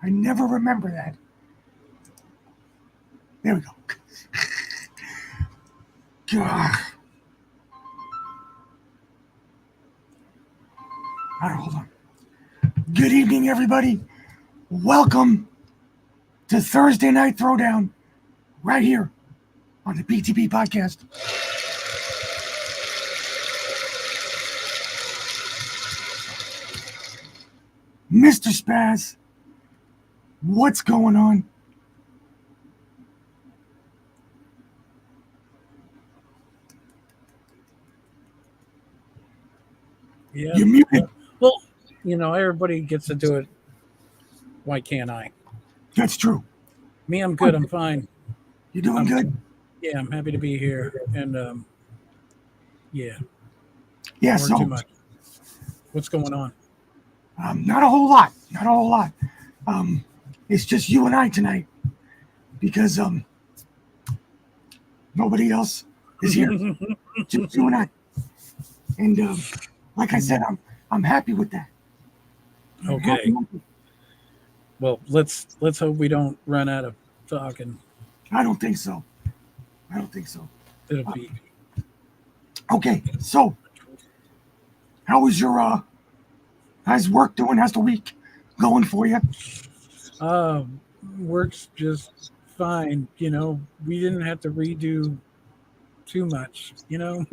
I never remember that. There we go. God. All right, hold on. Good evening, everybody. Welcome to Thursday Night Throwdown right here on the BTB podcast. Mr. Spaz, what's going on? Yeah. You're muted. Well, everybody gets to do it. Why can't I? That's true. Me, I'm good. I'm fine. You doing good? Yeah, I'm happy to be here. And yeah, Yeah, work too much. What's going on? Not a whole lot. Not a whole lot. It's just you and I tonight because nobody else is here. Just you and I. And like I said, I'm happy with that. Okay. Well, let's hope we don't run out of talking. I don't think so. It'll be Okay. So, how was your how's work doing? How's the week going for you? works just fine. We didn't have to redo too much. Yeah,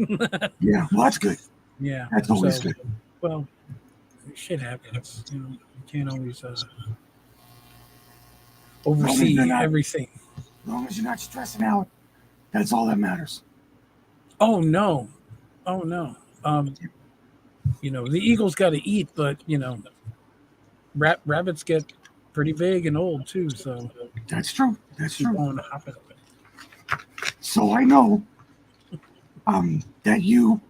well, that's good. Yeah, That's always good. Well, shit happens. You can't always oversee everything. As long as you're not stressing out, that's all that matters. Oh no. The eagles got to eat, but rabbits get pretty big and old too. So That's true. That's true. on hopping. So I know that you,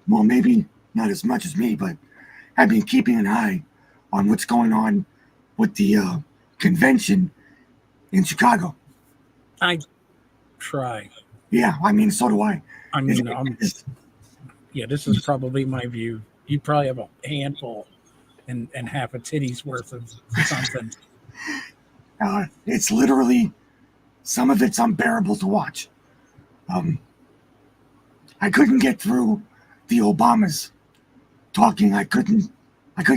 well, maybe not as much as me, but have been keeping an eye on what's going on with the convention in Chicago. I try. Yeah, I mean, so do I. I mean, this is probably my view. You probably have a handful and half a titty's worth of something. It's literally, some of it's unbearable to watch. I couldn't get through the Obamas talking. I couldn't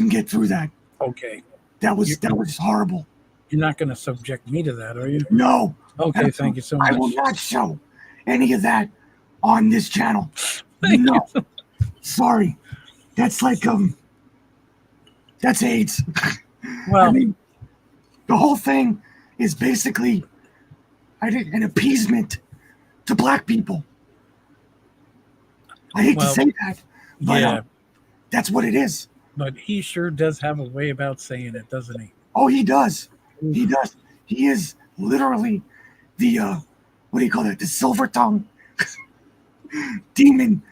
get through that. Okay. That was horrible. You're not going to subject me to that, are you? No. Okay, thank you so much. I will not show any of that on this channel. No. Sorry. That's like that's AIDS. Well, I mean, the whole thing is basically an appeasement to black people. I hate to say that, but yeah, that's what it is. but he sure does have a way about saying it, doesn't he? Oh, he does. He does. He is literally the what do you call that? The silver tongue demon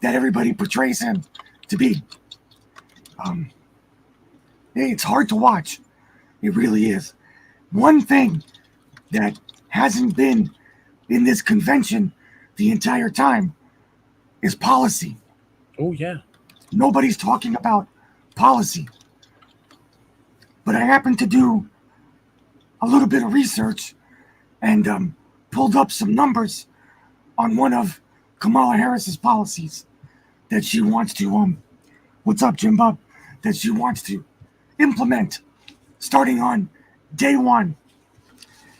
that everybody portrays him to be. It's hard to watch. It really is. One thing that hasn't been in this convention the entire time is policy. Oh yeah. Nobody's talking about policy. But I happened to do a little bit of research and pulled up some numbers on one of Kamala Harris's policies that she wants to what's up, Jim Bob? That she wants to implement starting on day one.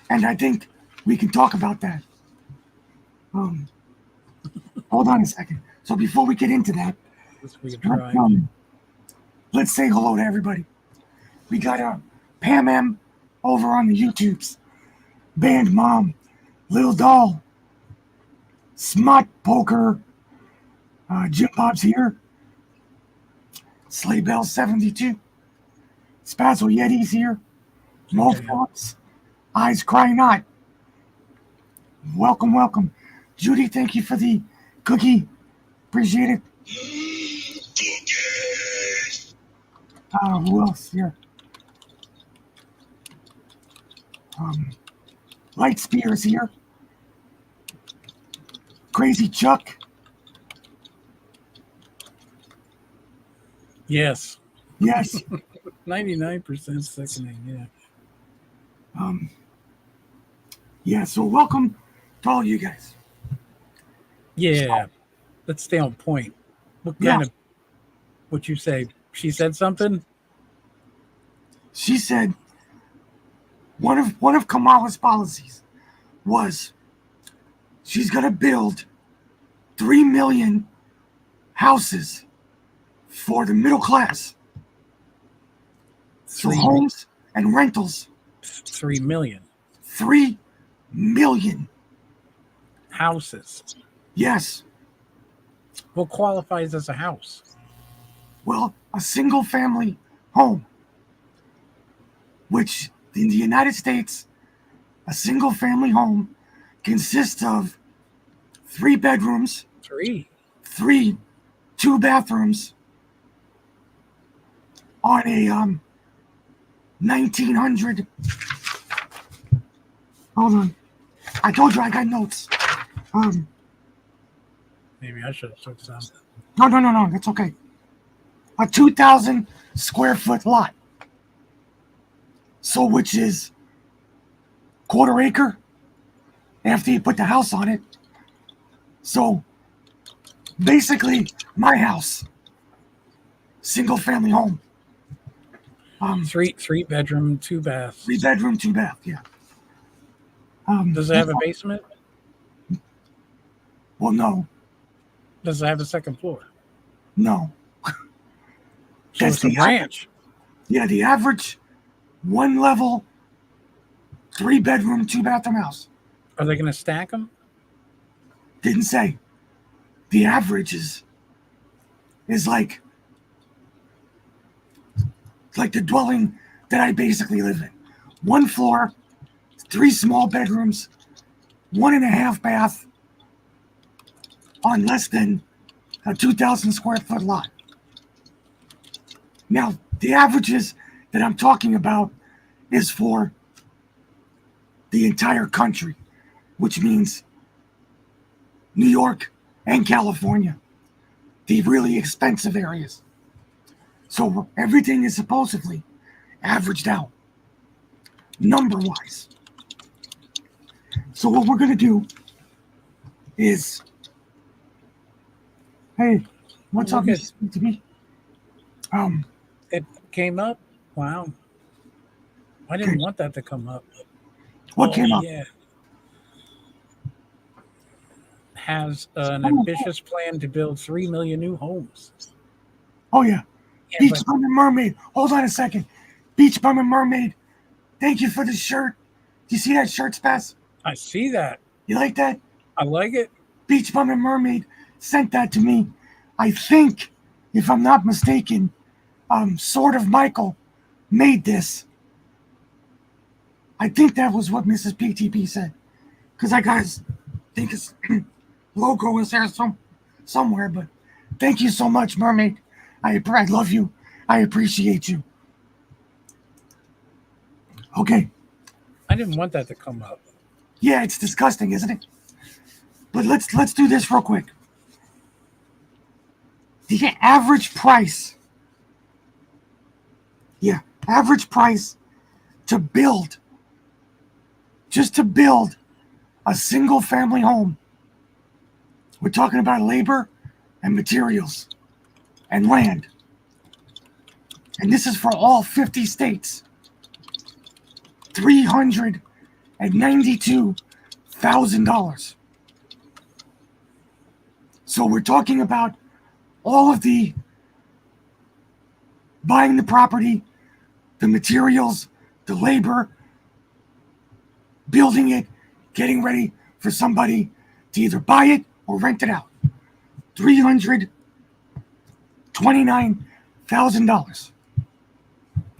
And I think we can talk about that. Hold on a second. So before we get into that, let's say hello to everybody. We got Pam M over on the YouTubes, Band Mom, Lil Doll, Smut Poker, Jim Bob's here, Sleigh Bell 72, Spazzle Yeti's here, Mo Fox, Eyes Cry Not. Welcome, welcome. Judy, thank you for the cookie. Appreciate it. Who else here? Light Spears here. Crazy Chuck. Yes. Yes. 99% sickening, yeah. Um, yeah, so welcome to all you guys. Yeah, let's stay on point. What Yeah. kind of what you say? She said something. She said one of Kamala's policies was she's gonna build 3 million houses for the middle class. So 3 homes and rentals. 3 million 3 million. houses. Yes. What qualifies as a house? Well, a single family home, which in the United States, a single family home consists of 3 bedrooms, 3. three 2 bathrooms on a 1900. Hold on. I told you I got notes. Maybe I should have took some. No. That's okay. A 2,000 square foot lot. So, which is quarter acre after you put the house on it. So, basically, my house, single family home. 3 bedroom, 2 baths. 3 bedroom, 2 bath. Yeah. Does it have a basement? Well, no. Does it have a second floor? No. So That's it's a the ranch. Yeah, the average 1 level 3 bedroom, 2 bathroom house. Are they going to stack them? Didn't say. The average is like the dwelling that I basically live in. 1 floor, 3 small bedrooms, 1.5 bath on less than a 2,000 square foot lot. Now, the averages that I'm talking about is for the entire country, which means New York and California, the really expensive areas. So everything is supposedly averaged out, number-wise. So what we're going to do is, hey, what's up, Look at- Mrs. B2B? It came up? Wow. I didn't want that to come up. What came up? Yeah. Has an ambitious plan to build 3 million new homes. Oh, yeah. Yeah, Beach but Bum and Mermaid. Hold on a second. Beach Bum and Mermaid. Thank you for the shirt. Do you see that shirt, Spaz? I see that. You like that? I like it. Beach Bum and Mermaid sent that to me. I think, if I'm not mistaken, Sword of Michael made this. I think that was what Mrs. PTP said. Because I think his logo is there somewhere. But thank you so much, Mermaid. I love you. I appreciate you. Okay. I didn't want that to come up. Yeah, it's disgusting, isn't it? But let's do this real quick. The average price. Yeah, average price to build. Just to build a single family home. We're talking about labor and materials and land. And this is for all 50 states. $392,000. So we're talking about all of the buying the property, the materials, the labor, building it, getting ready for somebody to either buy it or rent it out. $329,000.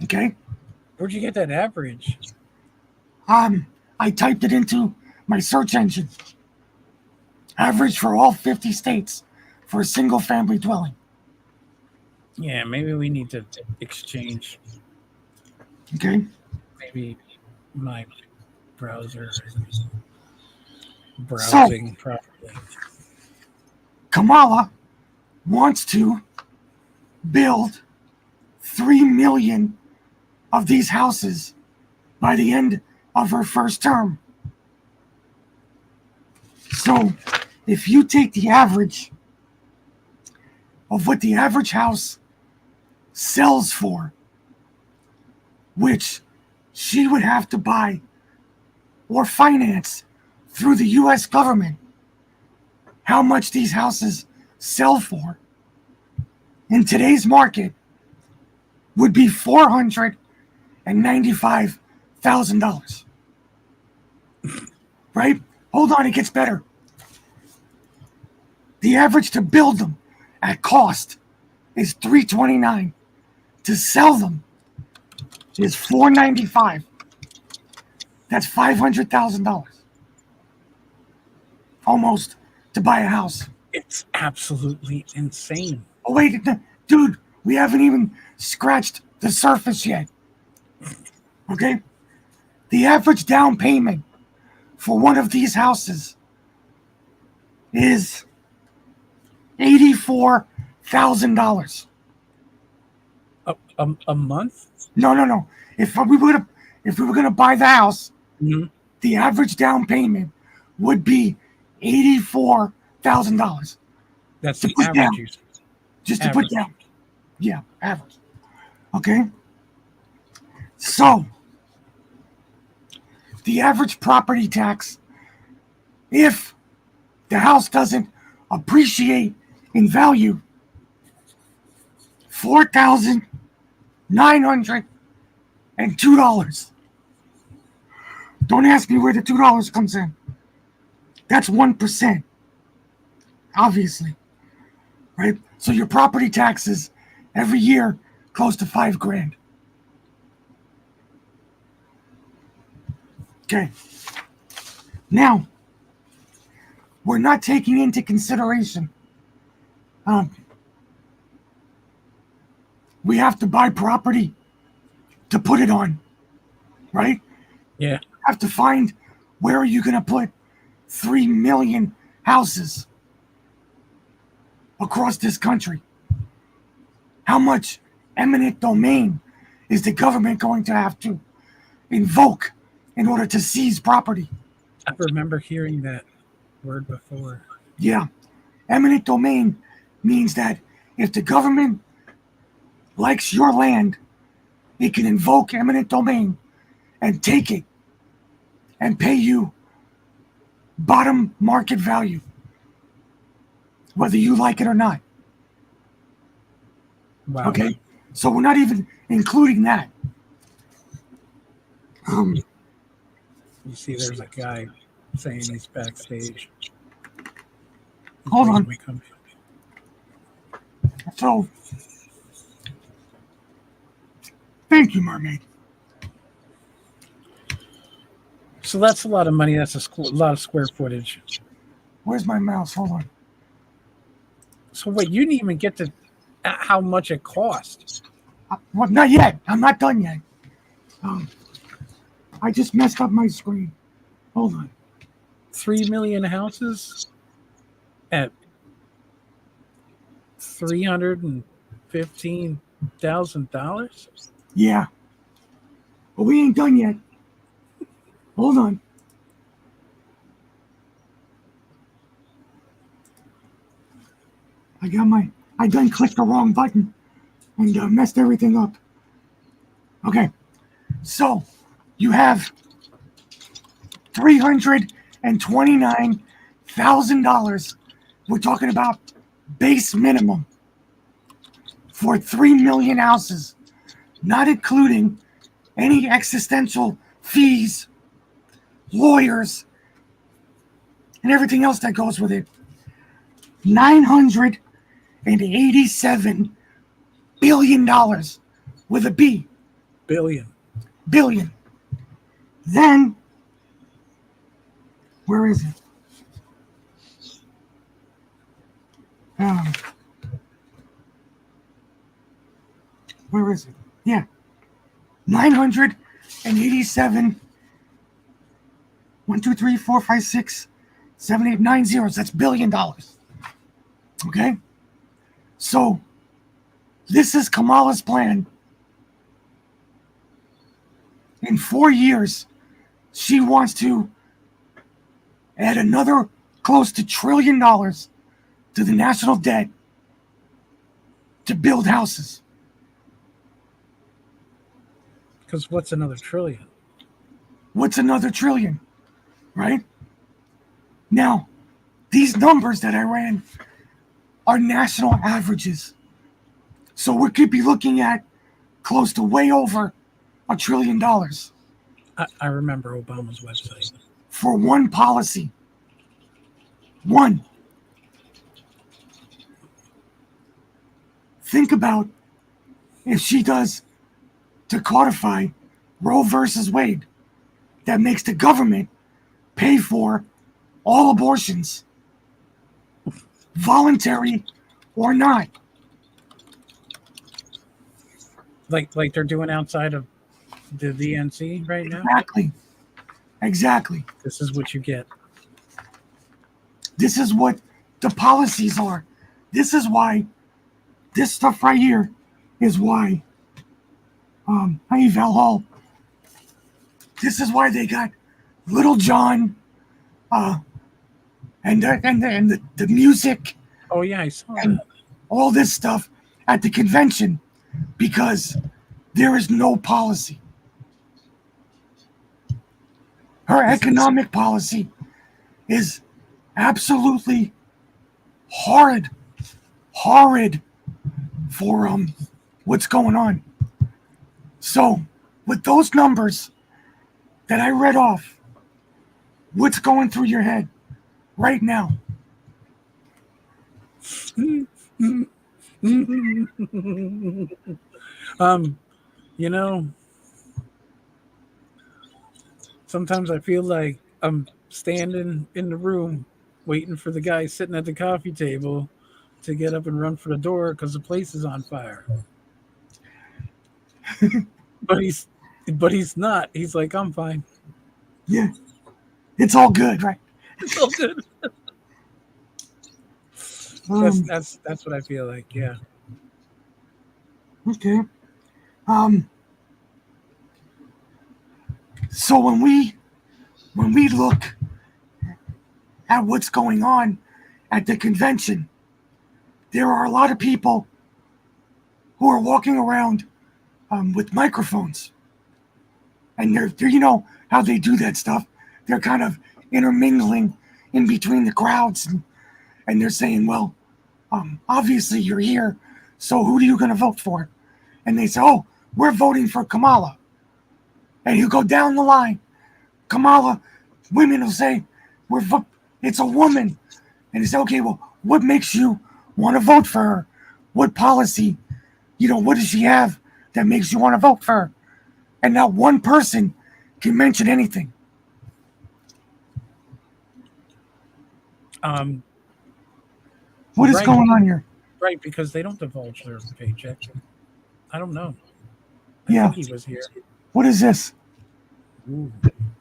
Okay? Where'd you get that average? I typed it into my search engine. Average for all 50 states for a single family dwelling. Yeah, maybe we need to exchange. Okay? Maybe my browser isn't browsing properly. Kamala wants to build 3 million of these houses by the end of her first term. So if you take the average of what the average house sells for, which she would have to buy or finance through the US government, how much these houses sell for in today's market would be $495,000. Right? Hold on, it gets better. The average to build them at cost is $329. To sell them is $495. That's $500,000. Almost to buy a house. It's absolutely insane. Oh wait, dude, we haven't even scratched the surface yet. Okay? The average down payment for one of these houses is $84,000. A month? No. If we were gonna buy the house, Mm-hmm. the average down payment would be $84,000. That's To the put average down. use. Just to Average. put down. Yeah, average. Okay? So, the average property tax, if the house doesn't appreciate in value, $4,902. Don't ask me where the $2 comes in. That's 1%. Obviously. Right? So your property taxes every year close to $5,000. Okay. Now, we're not taking into consideration we have to buy property to put it on, right? Yeah. Have to find where are you going to put 3 million houses across this country. How much eminent domain is the government going to have to invoke in order to seize property? I remember hearing that word before. Yeah. Eminent domain means that if the government likes your land, it can invoke eminent domain and take it and pay you bottom market value, whether you like it or not. Wow. Okay? So we're not even including that. You see, there's a guy saying he's backstage. Hold on. We come So, thank you, Mermaid. So that's a lot of money. That's a lot of square footage. Where's my mouse? Hold on. So wait, you didn't even get to how much it cost. Well, not yet. I'm not done yet. I just messed up my screen. Hold on. 3 million houses at $315,000. Yeah. But we ain't done yet. Hold on. I done clicked the wrong button and messed everything up. Okay. So, you have $329,000. We're talking about base minimum for 3 million houses, not including any existential fees, lawyers, and everything else that goes with it. $987 billion with a B. Billion. Billion. Then, where is it? Where is it? Yeah. 987. 1, 2, 3, 4, 5, 6, 7, 8, 9 zeros. That's $1 billion. Okay? So, this is Kamala's plan. In 4 years, she wants to add another close to $1 trillion to the national debt to build houses. Because what's another trillion? What's another trillion, right? Now, these numbers that I ran are national averages. So we could be looking at close to way over $1 trillion I remember Obama's website. for one policy. One. Think about if she does to codify Roe versus Wade that makes the government pay for all abortions, voluntary or not. Like they're doing outside of the DNC right now. Exactly. This is what you get. This is what the policies are. This is why this stuff right here is why hi Val Hall. This is why they got Little John and the music Oh yeah, I saw and that. all this stuff at the convention because there is no policy. Her economic policy is absolutely horrid for what's going on. So with those numbers that I read off, what's going through your head right now? You know, sometimes I feel like I'm standing in the room waiting for the guy sitting at the coffee table to get up and run for the door because the place is on fire. but he's not. He's like, I'm fine. Yeah, it's all good, right? It's all good. That's what I feel like. Yeah. Okay. So when we look at what's going on at the convention, there are a lot of people who are walking around with microphones, and they're you know how they do that stuff. They're kind of intermingling in between the crowds, and they're saying, well, obviously you're here, so who are you going to vote for? And they say, oh, we're voting for Kamala. And you go down the line, Kamala, women will say, it's a woman. And they say, okay, well, what makes you want to vote for her? What policy, what does she have that makes you want to vote for her? And not one person can mention anything. What is going on here? Right, because they don't divulge their paycheck. I don't know. I think he was here. What is this? Ooh.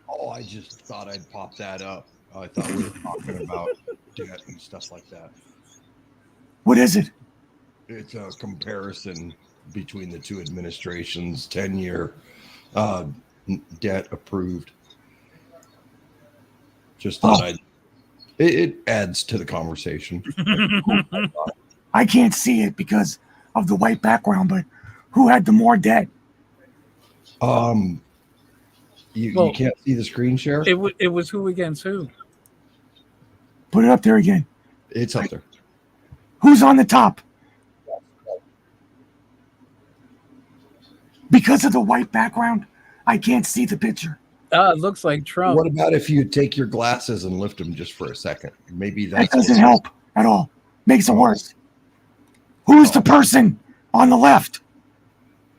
Oh, I just thought I'd pop that up. I thought we were talking about debt and stuff like that. What is it? It's a comparison between the two administrations, 10-year debt approved. Just thought it adds to the conversation. I can't see it because of the white background, but who had the more debt? You can't see the screen share? It was who against who? Put it up there again. It's up there. Who's on the top? Because of the white background, I can't see the picture. It looks like Trump. What about if you take your glasses and lift them just for a second? Maybe That doesn't help at all. Makes it worse. Who's the person on the left?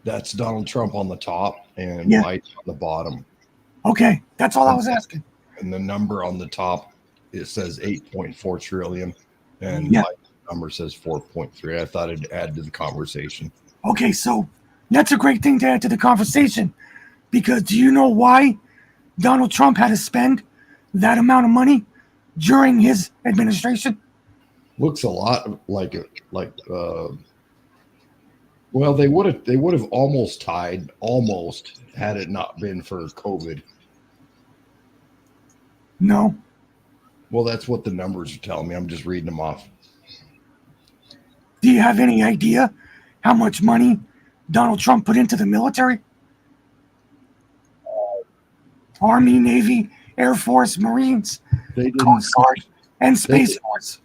That's Donald Trump on the top and Biden on the bottom. Okay, that's all I was asking. And the number on the top, it says 8.4 trillion, and Yeah. my number says 4.3. I thought it'd add to the conversation. Okay, so that's a great thing to add to the conversation, because do you know why Donald Trump had to spend that amount of money during his administration? Looks a lot like well, they would have almost tied, had it not been for COVID. No. Well, that's what the numbers are telling me. I'm just reading them off. Do you have any idea how much money Donald Trump put into the military? Army, Navy, Air Force, Marines, They didn't. Coast Guard, and Space They- Force.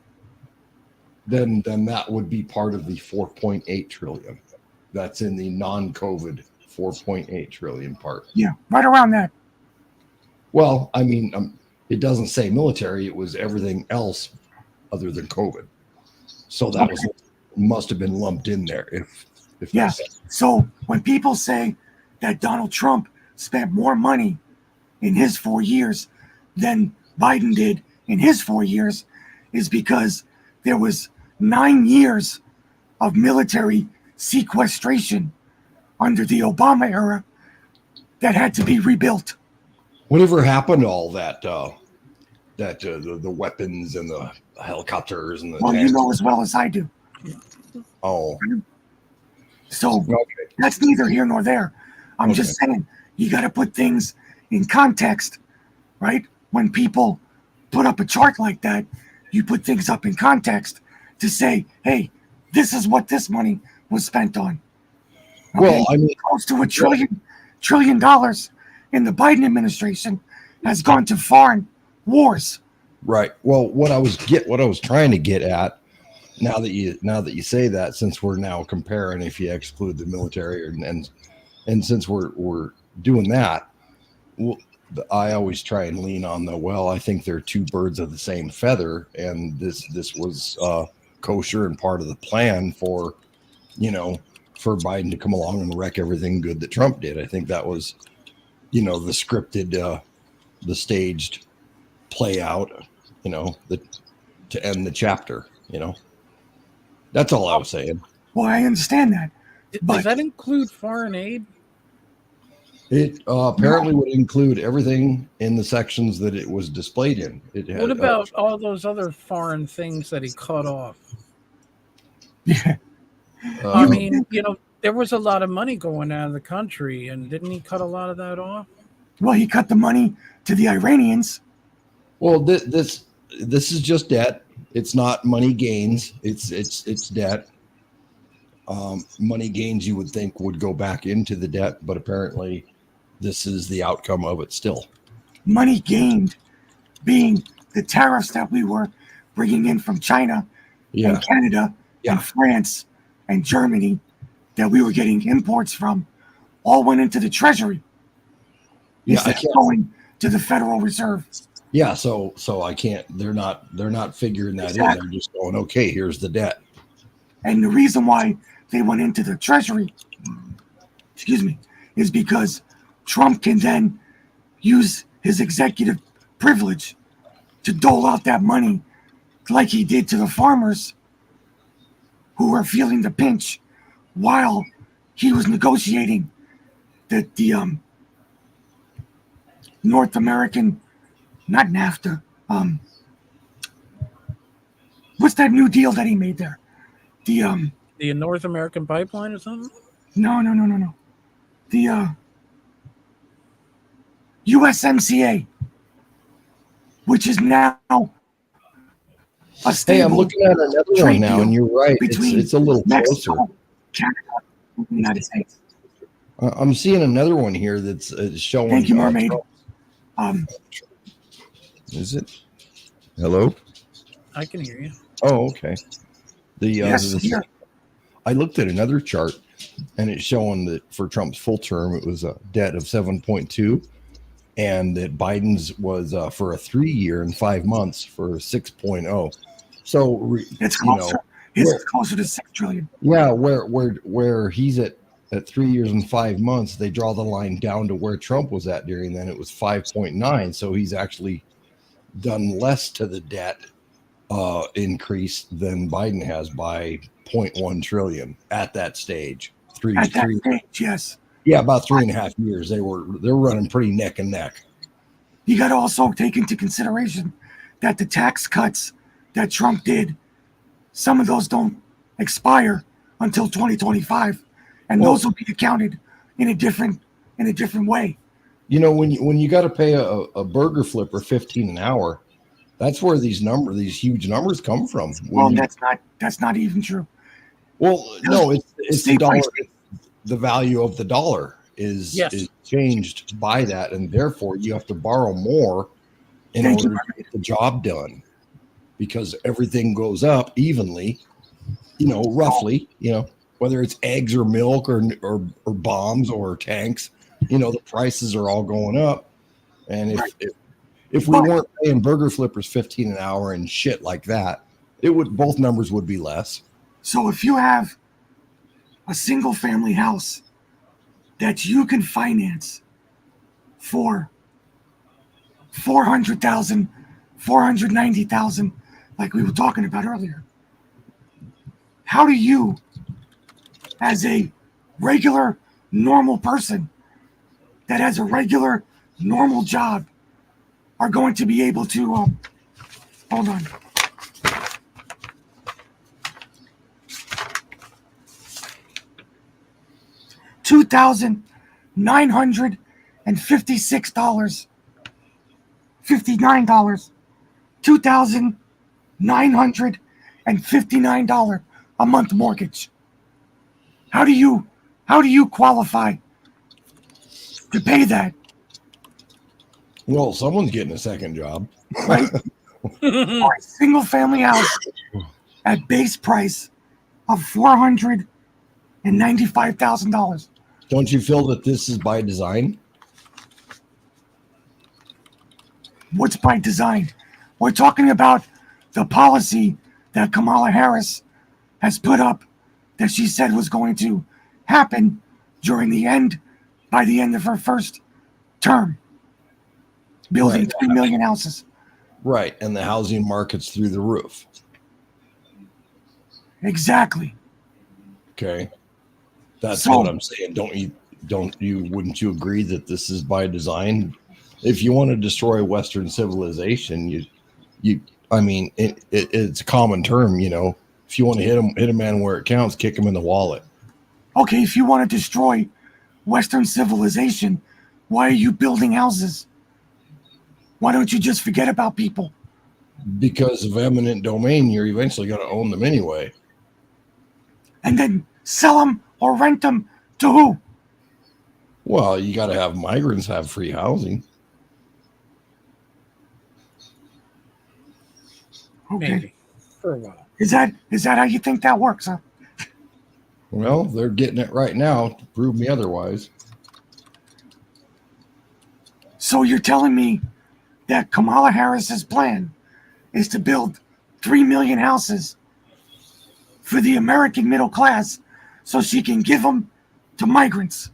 Then that would be part of the 4.8 trillion. That's in the non-COVID 4.8 trillion part. Yeah, right around that. Well, I mean, it doesn't say military. It was everything else other than COVID. So that must have been lumped in there. If Yeah. that's- So when people say that Donald Trump spent more money in his 4 years than Biden did in his 4 years, is because there was 9 years of military sequestration under the Obama era that had to be rebuilt. whatever happened to all that? The weapons and the helicopters and the Well, you tanks? know as well as I do. Oh, So okay. that's neither here nor there. I'm just saying you got to put things in context, right? When people put up a chart like that, you put things up in context to say, hey, this is what this money was spent on. Well, I mean, Close to $1 trillion in the Biden administration has gone to foreign wars. right. Well, what I was trying to get at, now that you say that, since we're now comparing, if you exclude the military, and since we're doing that, well, I always try and lean on I think they're two birds of the same feather, and this was kosher and part of the plan for Biden to come along and wreck everything good that Trump did. I think that was, the scripted, the staged play out, to end the chapter, That's all I was saying. Well, I understand that. Does But- that include foreign aid? It apparently would include everything in the sections that it was displayed in. It had, What about all those other foreign things that he cut off? Yeah. I mean, there was a lot of money going out of the country, and didn't he cut a lot of that off? Well, he cut the money to the Iranians. Well, this is just debt. It's not money gains. It's debt. Money gains, you would think, would go back into the debt, but apparently this is the outcome of it still. Money gained being the tariffs that we were bringing in from China Yeah. and Canada Yeah. and France and Germany that we were getting imports from all went into the Treasury. Yeah, Instead of going to the Federal Reserve. Yeah, so I can't. They're not figuring that in. They're just going, okay, here's the debt. And the reason why they went into the Treasury, is because Trump can then use his executive privilege to dole out that money like he did to the farmers who were feeling the pinch while he was negotiating the North American, not NAFTA. What's that new deal that he made there? The North American pipeline or something? No. The USMCA, which is now a stable. Hey, I'm looking at another one trade now, deal and you're right. between It's a little Mexico, closer. Canada, and the United States. I'm seeing another one here that's showing. Thank you, Mermaid. Is it? Hello. I can hear you. Oh, okay. Yes, here. I looked at another chart, and it's showing that for Trump's full term, it was a debt of 7.2, and that Biden's was for a 3-year and 5 months for 6.0. So It's closer. His is closer to $6 trillion. yeah, where he's at 3 years and 5 months, they draw the line down to where Trump was at during then. It was 5.9. So he's actually done less to the debt increase than Biden has by 0.1 trillion at that stage. At that stage, yes. Yeah, about 3.5 years. They're running pretty neck and neck. You got to also take into consideration that the tax cuts that Trump did, some of those don't expire until 2025, and those will be accounted in a different way. You know, when you got to pay a burger flipper 15 an hour, that's where these huge numbers come from. Well, that's not even true. Well, no, it's the State dollar. price. The value of the dollar is changed by that, and therefore you have to borrow more in Thank you, order to get the job done, because everything goes up evenly. You know, roughly. You know, whether it's eggs or milk or bombs or tanks. You know, the prices are all going up, and if we weren't paying burger flippers 15 an hour and shit like that, both numbers would be less. So if you have a single family house that you can finance for 400,000, 490,000, like we were talking about earlier, how do you, as a regular, normal person that has a regular, normal job, are going to be able to, hold on. $2,956, $59, $2,959 a month mortgage? How do you qualify to pay that? Well, someone's getting a second job. Right? For a single family house at base price of $495,000. Don't you feel that this is by design? What's by design? We're talking about the policy that Kamala Harris has put up that she said was going to happen by the end of her first term. Building 3 million houses. Right, and the housing market's through the roof. Exactly. Okay. That's what I'm saying. Wouldn't you agree that this is by design? If you want to destroy Western civilization, it's a common term, you know. If you want to hit a man where it counts, kick him in the wallet. Okay, if you want to destroy Western civilization, why are you building houses? Why don't you just forget about people? Because of eminent domain, you're eventually going to own them anyway. And then sell them or rent them to who? Well, you got to have migrants have free housing. Okay. Maybe. For a while. Is that how you think that works, huh? Well, they're getting it right now to prove me otherwise. So you're telling me that Kamala Harris's plan is to build 3 million houses for the American middle class so she can give them to migrants?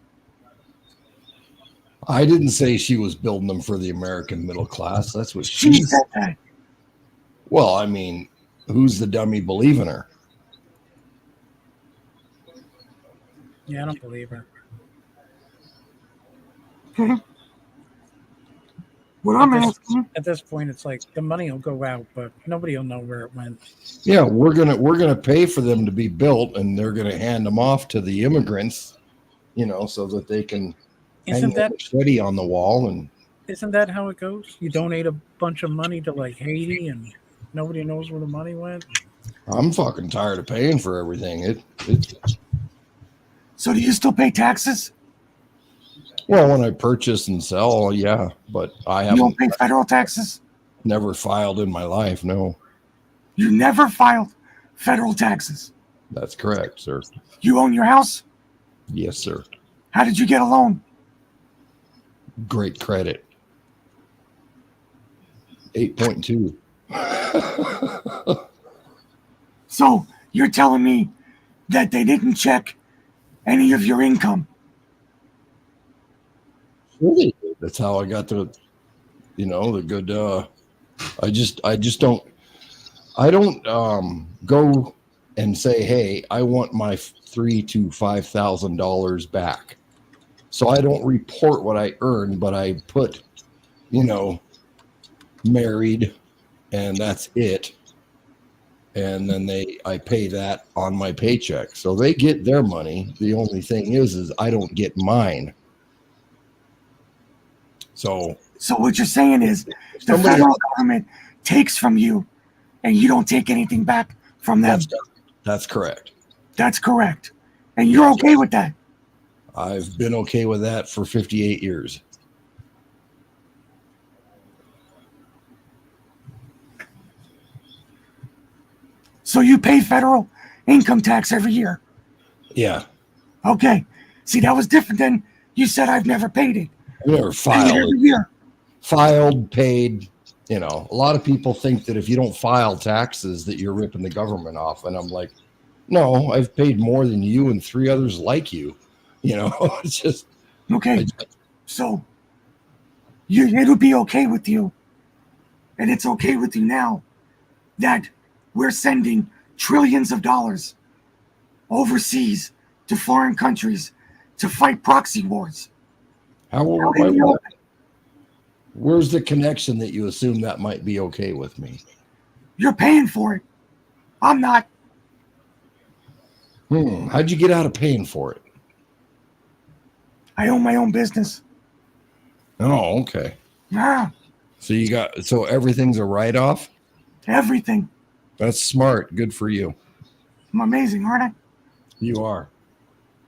I didn't say she was building them for the American middle class. That's what She said that. Well, I mean, who's the dummy believing her? Yeah, I don't believe her. What I'm asking, At this point, it's like the money will go out, but nobody will know where it went. Yeah, we're gonna pay for them to be built, and they're gonna hand them off to the immigrants, you know, so that they can hang their machete on the wall. And isn't that how it goes? You donate a bunch of money to like Haiti, and nobody knows where the money went. I'm fucking tired of paying for everything. so do you still pay taxes? Well, when I purchase and sell, yeah, but I You don't haven't pay federal taxes? never filed in my life. No, You never filed federal taxes? that's correct, sir. You own your house? Yes, sir. How did you get a loan? Great credit. 8.2. So you're telling me that they didn't check any of your income? Really? That's how I got the good. I just don't go and say, hey, I want my $3,000 to $5,000 back. So I don't report what I earn, but I put, married, and that's it. And then I pay that on my paycheck. So they get their money. The only thing is I don't get mine. So So what you're saying is the Somebody- federal government takes from you, and you don't take anything back from them. that's correct. That's correct. And you're okay with that. I've been okay with that for 58 years. So you pay federal income tax every year. Yeah. Okay. See, that was different than you said I've never paid it. I've never Pay it filed, every year. paid. You know, a lot of people think that if you don't file taxes that you're ripping the government off. And I'm like, no, I've paid more than you and 3 others like you. You know, it's just, Okay. So it'll be okay with you, and it's okay with you now, that we're sending trillions of dollars overseas to foreign countries to fight proxy wars. how, How can you- where's the connection that you assume that might be okay with me? You're paying for it. I'm not. How'd you get out of paying for it? I own my own business. Oh, okay. Ah, So everything's a write-off? everything. That's smart. Good for you. I'm amazing, aren't I? You are.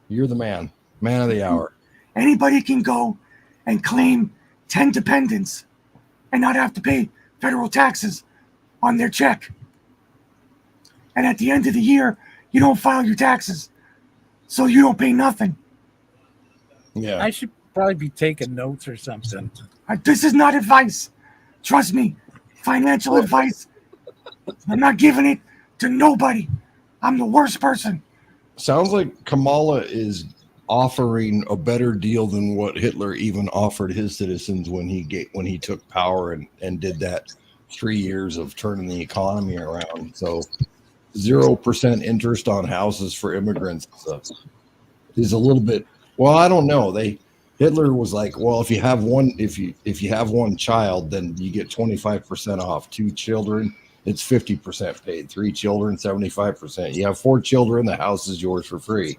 You're the man of the hour. Anybody can go and claim 10 dependents and not have to pay federal taxes on their check. And at the end of the year, you don't file your taxes. So you don't pay nothing. Yeah. I should probably be taking notes or something. This is not advice. Trust me. Financial advice. I'm not giving it to nobody. I'm the worst person. Sounds like Kamala is offering a better deal than what Hitler even offered his citizens when he took power and did that 3 years of turning the economy around. So 0% interest on houses for immigrants is a little bit. Well, I don't know. Hitler was like, well, if you have one child, then you get 25% off. 2 children, it's 50% paid. 3 children, 75%. You have 4 children, the house is yours for free.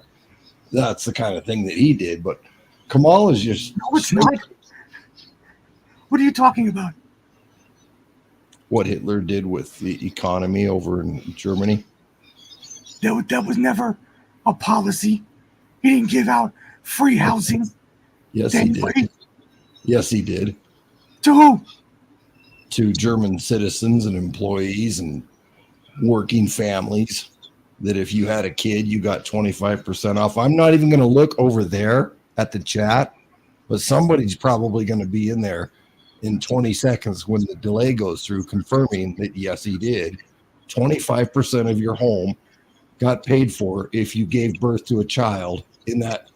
That's the kind of thing that he did. But Kamala's just No, it's not. What are you talking about? what Hitler did with the economy over in Germany. That was never a policy. He didn't give out free housing Yes, to he anybody. did. Yes, he did. To who? To German citizens and employees and working families, that if you had a kid, you got 25% off. I'm not even going to look over there at the chat, but somebody's probably going to be in there in 20 seconds when the delay goes through confirming that, yes, he did. 25% of your home got paid for if you gave birth to a child in that,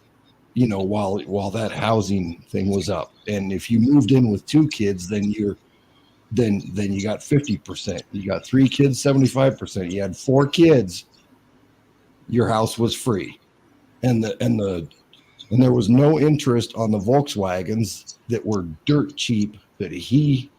while that housing thing was up. And if you moved in with 2 kids, then you got 50%. You got 3 kids, 75%. You had 4 kids, your house was free. And there was no interest on the Volkswagens that were dirt cheap, that he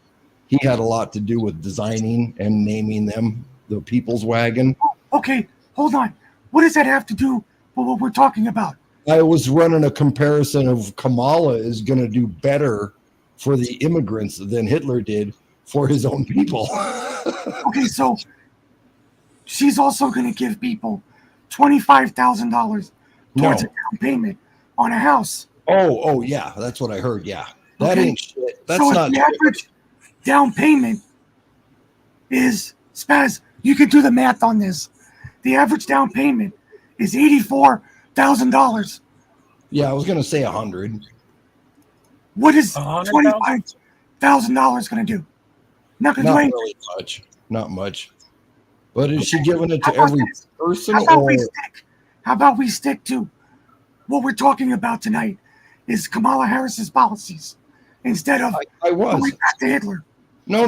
had a lot to do with designing and naming them the People's Wagon. Okay, hold on. What does that have to do with what we're talking about? I was running a comparison of Kamala is going to do better for the immigrants than Hitler did for his own people. Okay, so she's also going to give people $25,000 towards No. a down payment on a house. Oh, yeah, that's what I heard. Yeah, that Okay. ain't shit. That's So if not the shit. average down payment is, Spaz, you can do the math on this. The average down payment is $84,000. Yeah, I was going to say 100. What is $100,000? $25,000 going to do? Not going to do Not anything. really much. Not much. But is she giving it How to about every this? person, or How about we stick to what we're talking about tonight is Kamala Harris's policies instead of I was? going back to Hitler. No.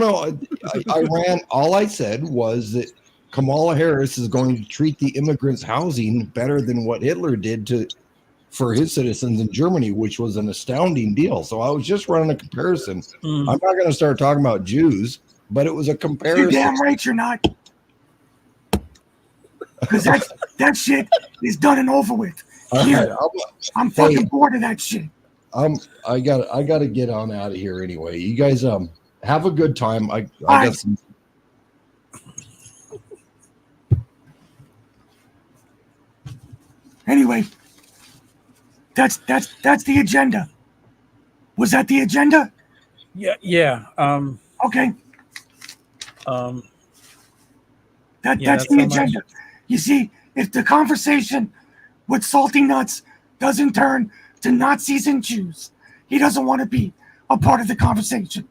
I ran. All I said was that Kamala Harris is going to treat the immigrants' housing better than what Hitler did for his citizens in Germany, which was an astounding deal. So I was just running a comparison. I'm not going to start talking about Jews, but it was a You're comparison. damn right you're not. Because that shit is done and over with. All Here, right, I'm fucking Hey. bored of that shit. I gotta get on out of here anyway. You guys have a good time. I Bye. got some. Anyway, that's the agenda. Was that the agenda? Yeah. Okay, Yeah, that's that's the how much. agenda. You see, if the conversation with Salty Nuts doesn't turn to Nazis and Jews, he doesn't want to be a part of the conversation.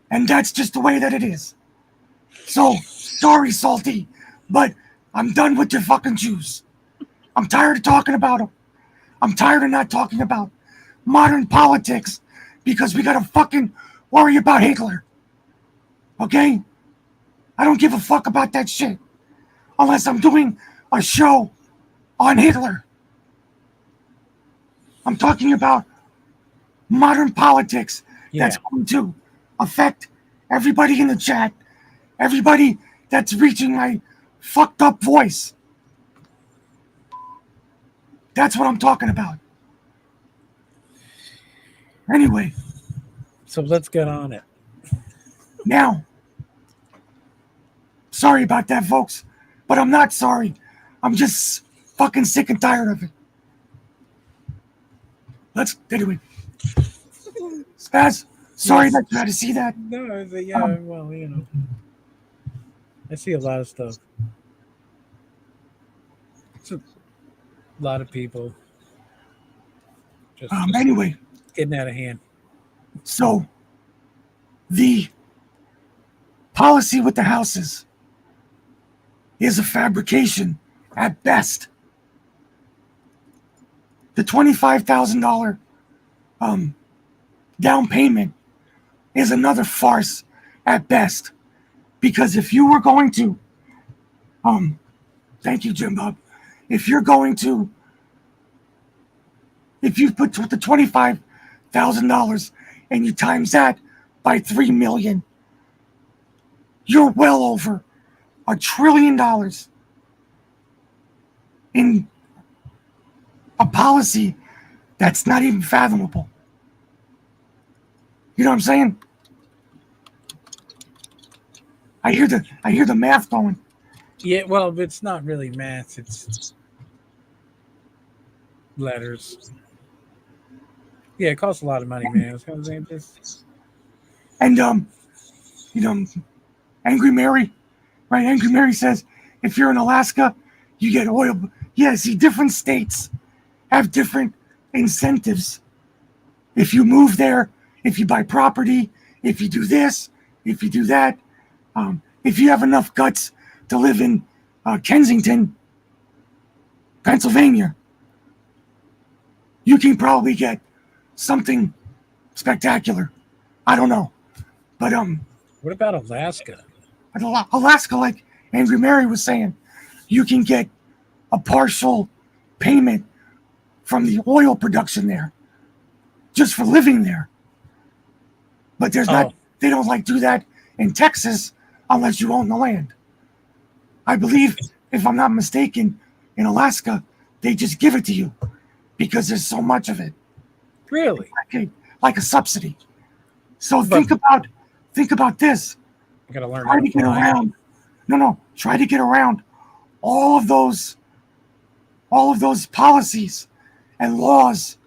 And that's just the way that it is. So, sorry, Salty, but I'm done with your fucking Jews. I'm tired of talking about them. I'm tired of not talking about modern politics because we gotta fucking worry about Hitler. Okay? I don't give a fuck about that shit unless I'm doing a show on Hitler. I'm talking about modern politics that's Yeah. going to affect everybody in the chat, everybody that's reaching my fucked up voice. That's what I'm talking about. Anyway, So let's get on it. now, sorry about that, folks, but I'm not sorry. I'm just fucking sick and tired of it. Let's, anyway. Spaz, sorry Yes. that you had to see that. No, yeah. Well, I see a lot of stuff. It's a lot of people just Anyway, getting out of hand. so the policy with the houses is a fabrication at best. The $25,000 down payment is another farce at best. Because if you were going to, thank you, Jim Bob. If you're going to, if you put the $25,000 and you times that by 3 million, you're well over $1 trillion in a policy that's not even fathomable. You know what I'm saying? I hear the math going. Yeah, well, it's not really math. It's letters. Yeah, it costs a lot of money, man. I was gonna say this. And Angry Mary, right? Angry Mary says if you're in Alaska, you get oil. Yeah, see, different states have different incentives. If you move there, if you buy property, if you do this, if you do that, if you have enough guts to live in Kensington, Pennsylvania, you can probably get something spectacular. I don't know, but What about Alaska? Alaska, like Angry Mary was saying, you can get a partial payment from the oil production there, just for living there. But there's not. They don't like do that in Texas unless you own the land. I believe, if I'm not mistaken, in Alaska they just give it to you because there's so much of it, Really? like a subsidy. So think about this. I gotta learn Try how to to get fly. around. No. Try to get around all of those policies and laws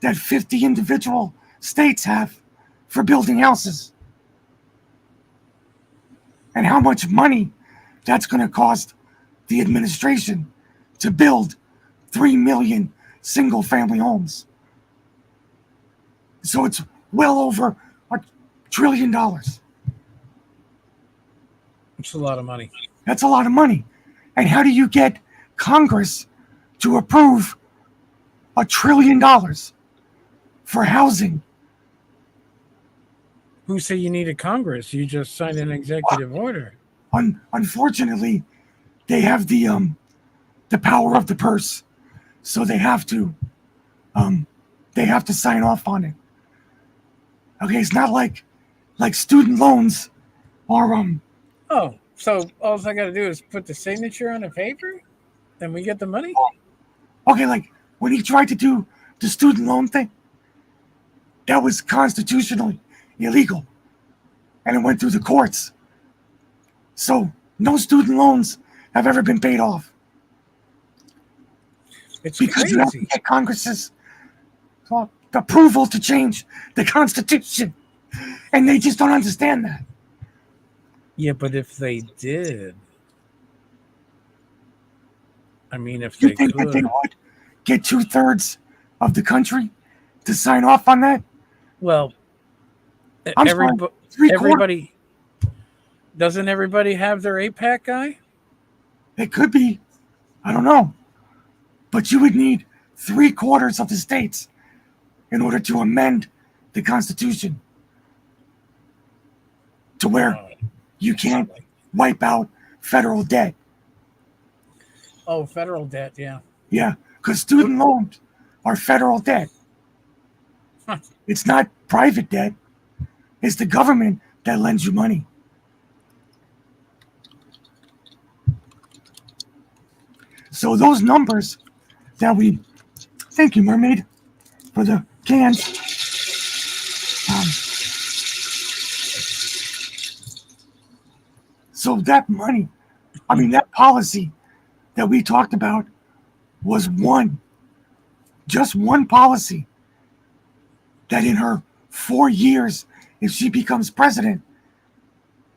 that 50 individual states have for building houses, and how much money that's going to cost the administration to build 3 million single family homes. So it's well over $1 trillion. It's a lot of money. That's a lot of money. And how do you get Congress to approve $1 trillion for housing? Who say you need a Congress? You just signed an executive order. Unfortunately, they have the power of the purse, so they have to sign off on it. Okay, it's not like student loans or Oh, so all I got to do is put the signature on a paper, and we get the money. okay, like when he tried to do the student loan thing, that was constitutionally illegal. And it went through the courts. So no student loans have ever been paid off. It's Because you have to crazy. get Congress's approval to change the Constitution. And they just don't understand that. Yeah, but if they did, I mean, if You they think that could, they would get 2/3 of the country to sign off on that? well, I'm sorry, everybody, 3/4. everybody, doesn't everybody have their APAC guy? It could be. I don't know. But you would need 3/4 of the states in order to amend the Constitution to where you can't wipe out federal debt. Oh, federal debt, yeah. Yeah, because student loans are federal debt. Huh. It's not private debt. It's the government that lends you money. So those numbers that we, thank you, Mermaid, for the cans. So that money, I mean, that policy that we talked about was just one policy that in her 4 years, if she becomes president,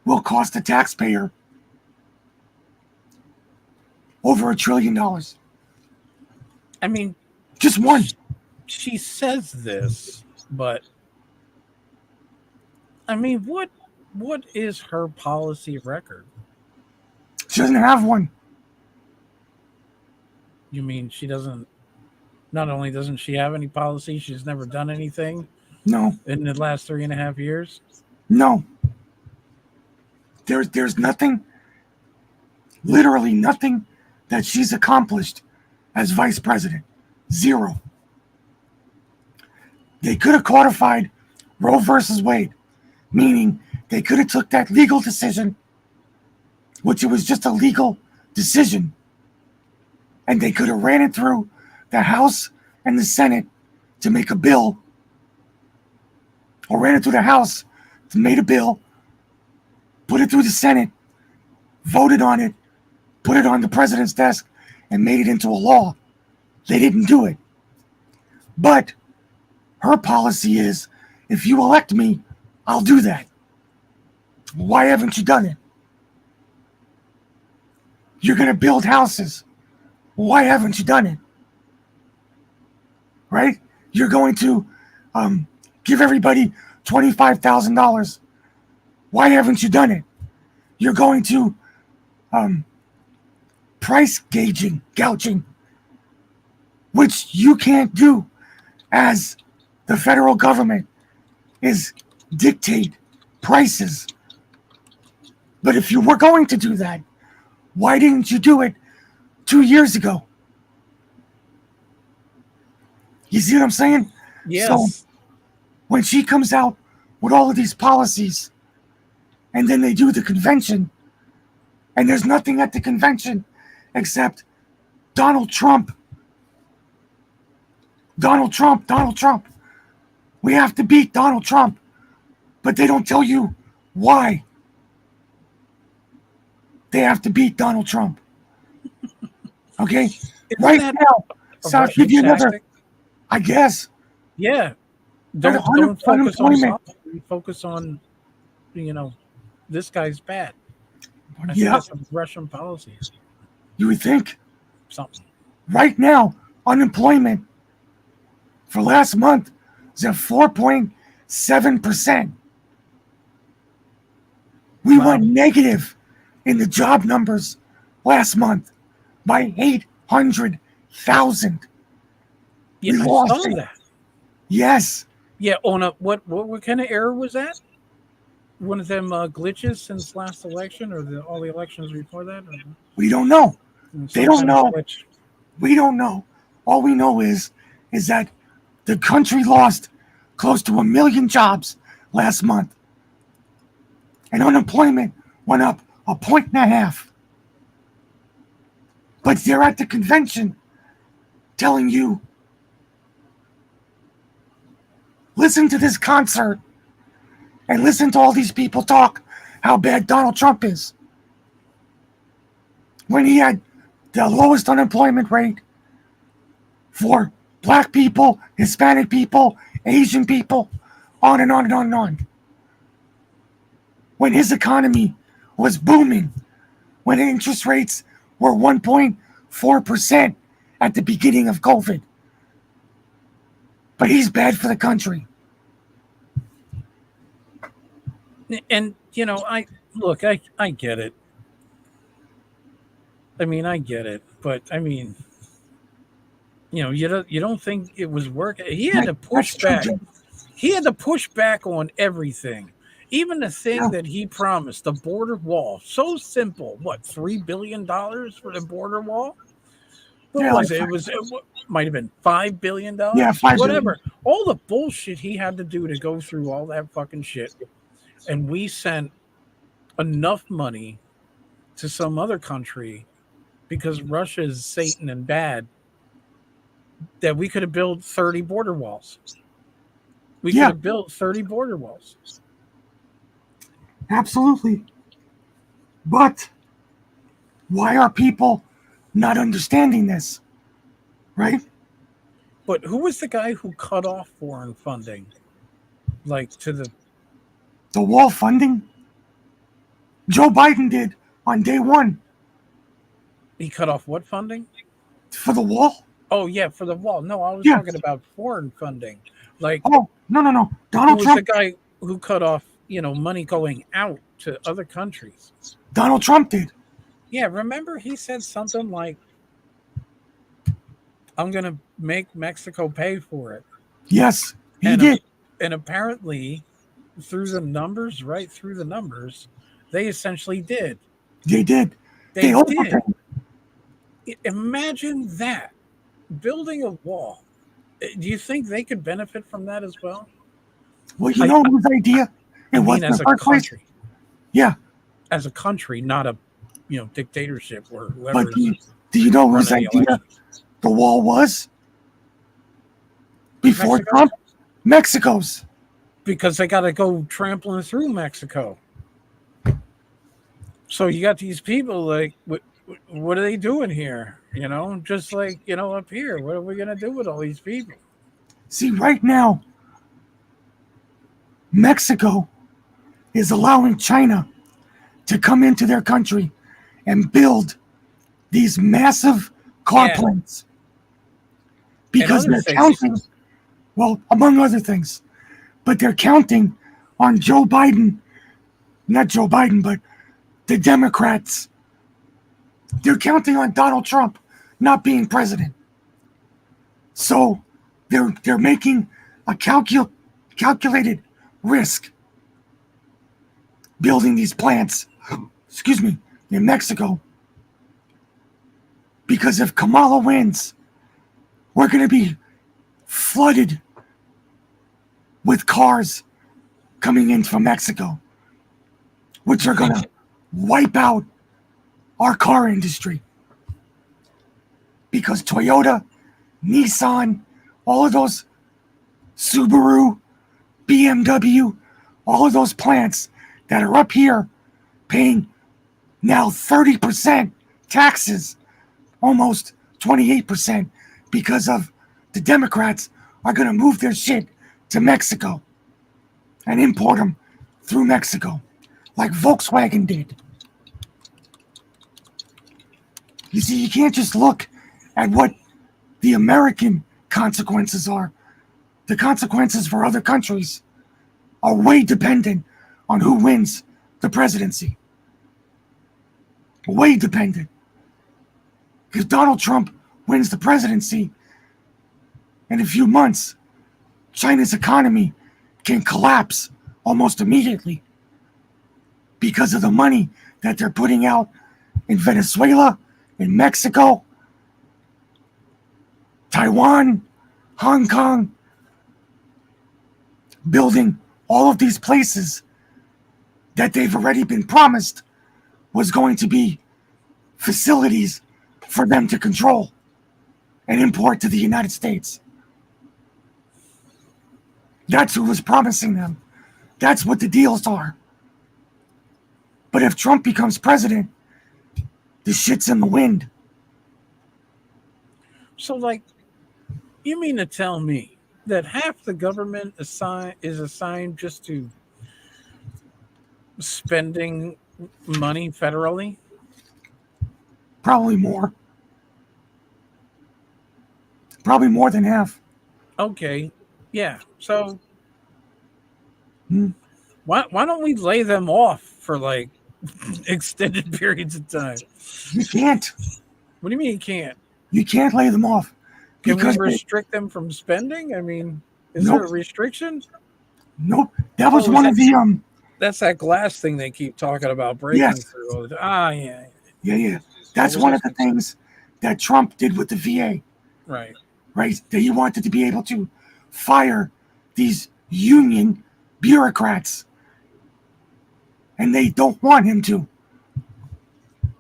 will cost the taxpayer over $1 trillion. I mean, Just one. she says this, but I mean, what is her policy record? She doesn't have one. You mean she doesn't? Not only doesn't she have any policy, she's never done anything No, in the last 3.5 years. no. There's nothing, literally nothing that she's accomplished as vice president. Zero. They could have codified Roe versus Wade, meaning they could have took that legal decision, which it was just a legal decision, and they could have ran it through the House and the Senate to make a bill, or ran it through the House to make a bill, put it through the Senate, voted on it, put it on the president's desk, and made it into a law. They didn't do it. But her policy is, if you elect me, I'll do that. Why haven't you done it? You're going to build houses. Why haven't you done it? Right? You're going to give everybody $25,000. Why haven't you done it? You're going to price gouging, which you can't do as the federal government is dictate prices. But if you were going to do that, why didn't you do it 2 years ago? You see what I'm saying? Yes. So when she comes out with all of these policies, and then they do the convention, and there's nothing at the convention except Donald Trump. Donald Trump, Donald Trump. We have to beat Donald Trump. But they don't tell you why they have to beat Donald Trump. Okay? Isn't Right that now. a So I'll Russian give you another, tactic? I guess. Yeah. But Don't focus on unemployment. something. Focus on, this guy's bad. I think Yeah, that's a Russian policy. you would think. Something. Right now, unemployment for last month is at 4.7%. We Wow. went negative in the job numbers last month by 800,000. Yeah, We I lost saw it. that. Yes, Yeah, on a what kind of error was that? One of them glitches since last election, or all the elections before that? Or we don't know. some They don't kind of know. glitch? We don't know. All we know is that the country lost close to 1 million jobs last month. And unemployment went up 1.5 points. But they're at the convention telling you listen to this concert and listen to all these people talk how bad Donald Trump is. When he had the lowest unemployment rate for black people, Hispanic people, Asian people, on and on and on and on. When his economy was booming, when interest rates were 1.4% at the beginning of COVID. But he's bad for the country. And I get it. I mean, I get it, but I mean, you don't think it was working. He had to push back. He had to push back on everything, even the thing that he promised, the border wall. So simple. What, $3 billion for the border wall? What was it? It might have been $5 billion. Yeah, $5 whatever. Billion. All the bullshit he had to do to go through all that fucking shit, and we sent enough money to some other country because Russia is Satan and bad that we could have built 30 border walls. We could have built 30 border walls. Absolutely. But why are people not understanding this? Right? But who was the guy who cut off foreign funding? Like to the wall funding? Joe Biden did on day one. He cut off what funding? For the wall? Oh, yeah, for the wall. No, I was talking about foreign funding. Like, no. Donald Trump. Was the guy who cut off, money going out to other countries. Donald Trump did. Yeah, remember he said something like, I'm going to make Mexico pay for it. Yes, he did. And apparently, through the numbers, they essentially did. They did. They did. Imagine that. Building a wall. Do you think they could benefit from that as well? Well, whose idea it was as in the a first place? country. Yeah. As a country, not a dictatorship or whoever. But do you know whose idea the wall was? Before Trump? Mexico's. Because they got to go trampling through Mexico. So you got these people like, what are they doing here? Just like, up here, what are we going to do with all these people? See, right now, Mexico is allowing China to come into their country and build these massive car plants. Because they're counting, well, among other things, but they're counting on Joe Biden, not Joe Biden, but the Democrats. They're counting on Donald Trump not being president. So they're making a calculated risk building these plants, in Mexico. Because if Kamala wins, we're going to be flooded with cars coming in from Mexico, which are going to wipe out our car industry. Because Toyota, Nissan, all of those, Subaru, BMW, all of those plants that are up here paying now 30% taxes, almost 28%, because of the Democrats are going to move their shit to Mexico and import them through Mexico, like Volkswagen did. You see, you can't just look at what the American consequences are. The consequences for other countries are way dependent on who wins the presidency. Way dependent. If Donald Trump wins the presidency, in a few months, China's economy can collapse almost immediately because of the money that they're putting out in Venezuela, in Mexico, Taiwan, Hong Kong, building all of these places that they've already been promised was going to be facilities for them to control and import to the United States. That's who was promising them. That's what the deals are. But if Trump becomes president, the shit's in the wind. So, like, you mean to tell me that half the government is assigned just to spending money federally? Probably more. Probably more than half. Okay, yeah. So Hmm. why don't we lay them off for like extended periods of time? You can't. What do you mean you can't? You can't lay them off. Can Because we restrict them from spending? I mean, is Nope. there a restriction? nope. That was Oh, one of the That's that glass thing they keep talking about breaking Yes. through. All the time. Yeah. yeah. That's was one I of the saying? things that Trump did with the VA, Right. right? That he wanted to be able to fire these union bureaucrats. And they don't want him to.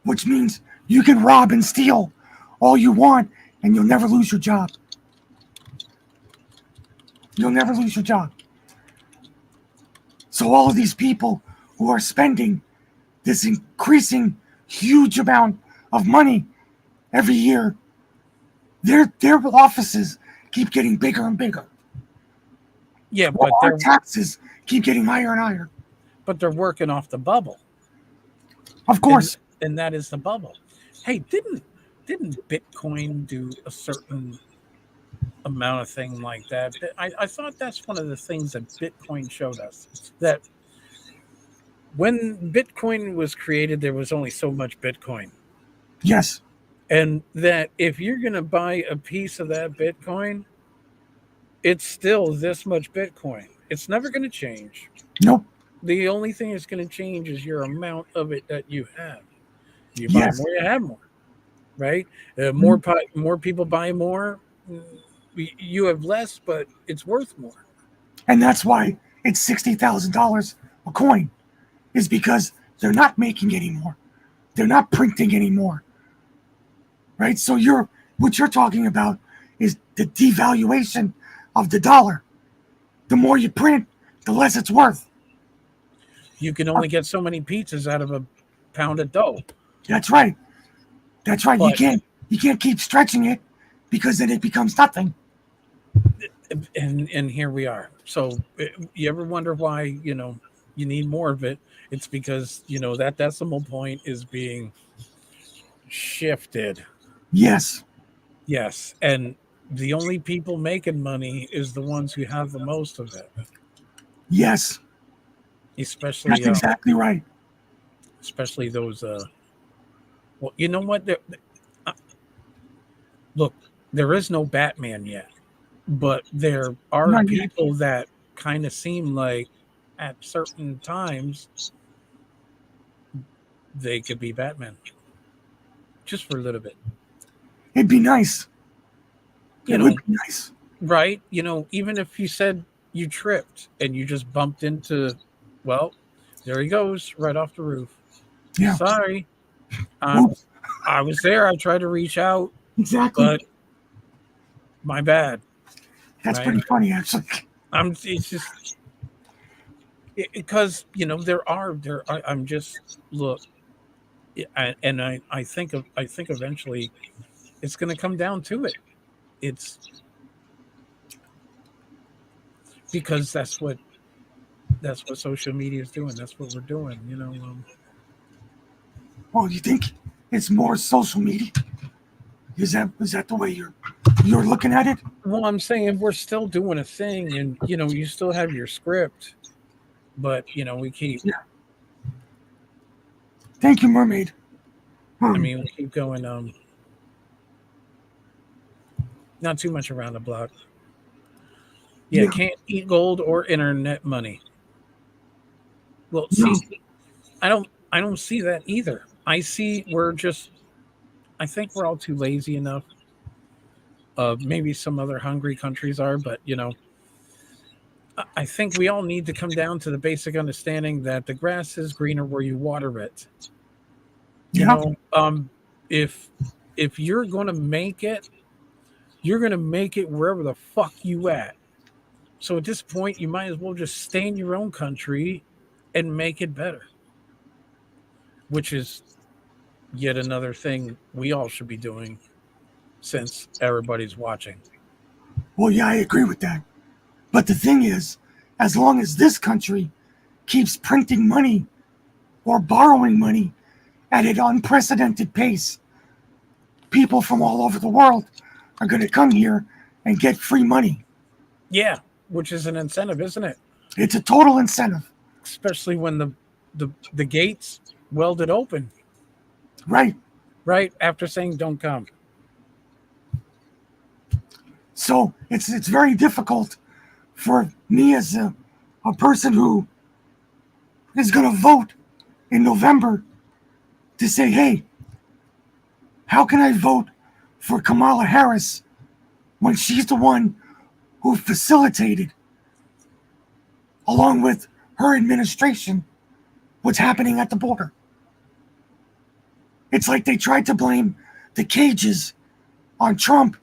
Which means you can rob and steal all you want and you'll never lose your job. You'll never lose your job. So all of these people who are spending this increasing huge amount of money every year, their offices keep getting bigger and bigger. Yeah, While but our taxes keep getting higher and higher. they're working off the bubble. Of course. And that is the bubble. Hey, didn't Bitcoin do a certain amount of thing like that? I thought that's one of the things that Bitcoin showed us, that when Bitcoin was created, there was only so much Bitcoin. Yes. And that if you're going to buy a piece of that Bitcoin, it's still this much Bitcoin. It's never going to change. Nope. The only thing that's going to change is your amount of it that you have. You Yes. buy more, you have more, right? More people buy more. You have less, but it's worth more. And that's why it's $60,000 a coin, is because they're not making any more. They're not printing anymore. Right? So what you're talking about is the devaluation of the dollar. The more you print, the less it's worth. You can only get so many pizzas out of a pound of dough. That's right. That's right. But- you can't keep stretching it, because then it becomes nothing. And here we are. So you ever wonder why, you need more of it? It's because, that decimal point is being shifted. Yes. Yes. And the only people making money is the ones who have the most of it. Yes. Especially That's exactly right. especially those well, you know what, look, there is no Batman yet, but there are Not yet. people that kind of seem like at certain times they could be Batman, just for a little bit. It'd be nice. You It know, would be nice. right? Even if you said you tripped and you just bumped into, well, there he goes, right off the roof. Yeah. Sorry. Oops. I was there. I tried to reach out, Exactly. but my bad. That's right. pretty funny, actually. It's just because I'm just look, and I think eventually it's going to come down to it. It's because that's what social media is doing. That's what we're doing. Well, you think it's more social media? Is that the way you're looking at it? Well, I'm saying we're still doing a thing, and you still have your script, but we keep. Yeah. Thank you, Mermaid. I mean, we keep going. Not too much around the block. Yeah, Yeah. can't eat gold or internet money. Well, No. see, I don't see that either. I see I think we're all too lazy enough. Maybe some other hungry countries are, but I think we all need to come down to the basic understanding that the grass is greener where you water it. Yeah. If you're going to make it, you're going to make it wherever the fuck you at. So at this point, you might as well just stay in your own country and make it better, which is yet another thing we all should be doing since everybody's watching. Well, yeah, I agree with that. But the thing is, as long as this country keeps printing money or borrowing money at an unprecedented pace, people from all over the world are going to come here and get free money. Yeah, which is an incentive, isn't it? It's a total incentive. Especially when the gates welded open, Right. right after saying don't come. So it's very difficult for me as a person who is going to vote in November to say, hey, how can I vote for Kamala Harris when she's the one who facilitated, along with her administration, what's happening at the border? It's like they tried to blame the cages on Trump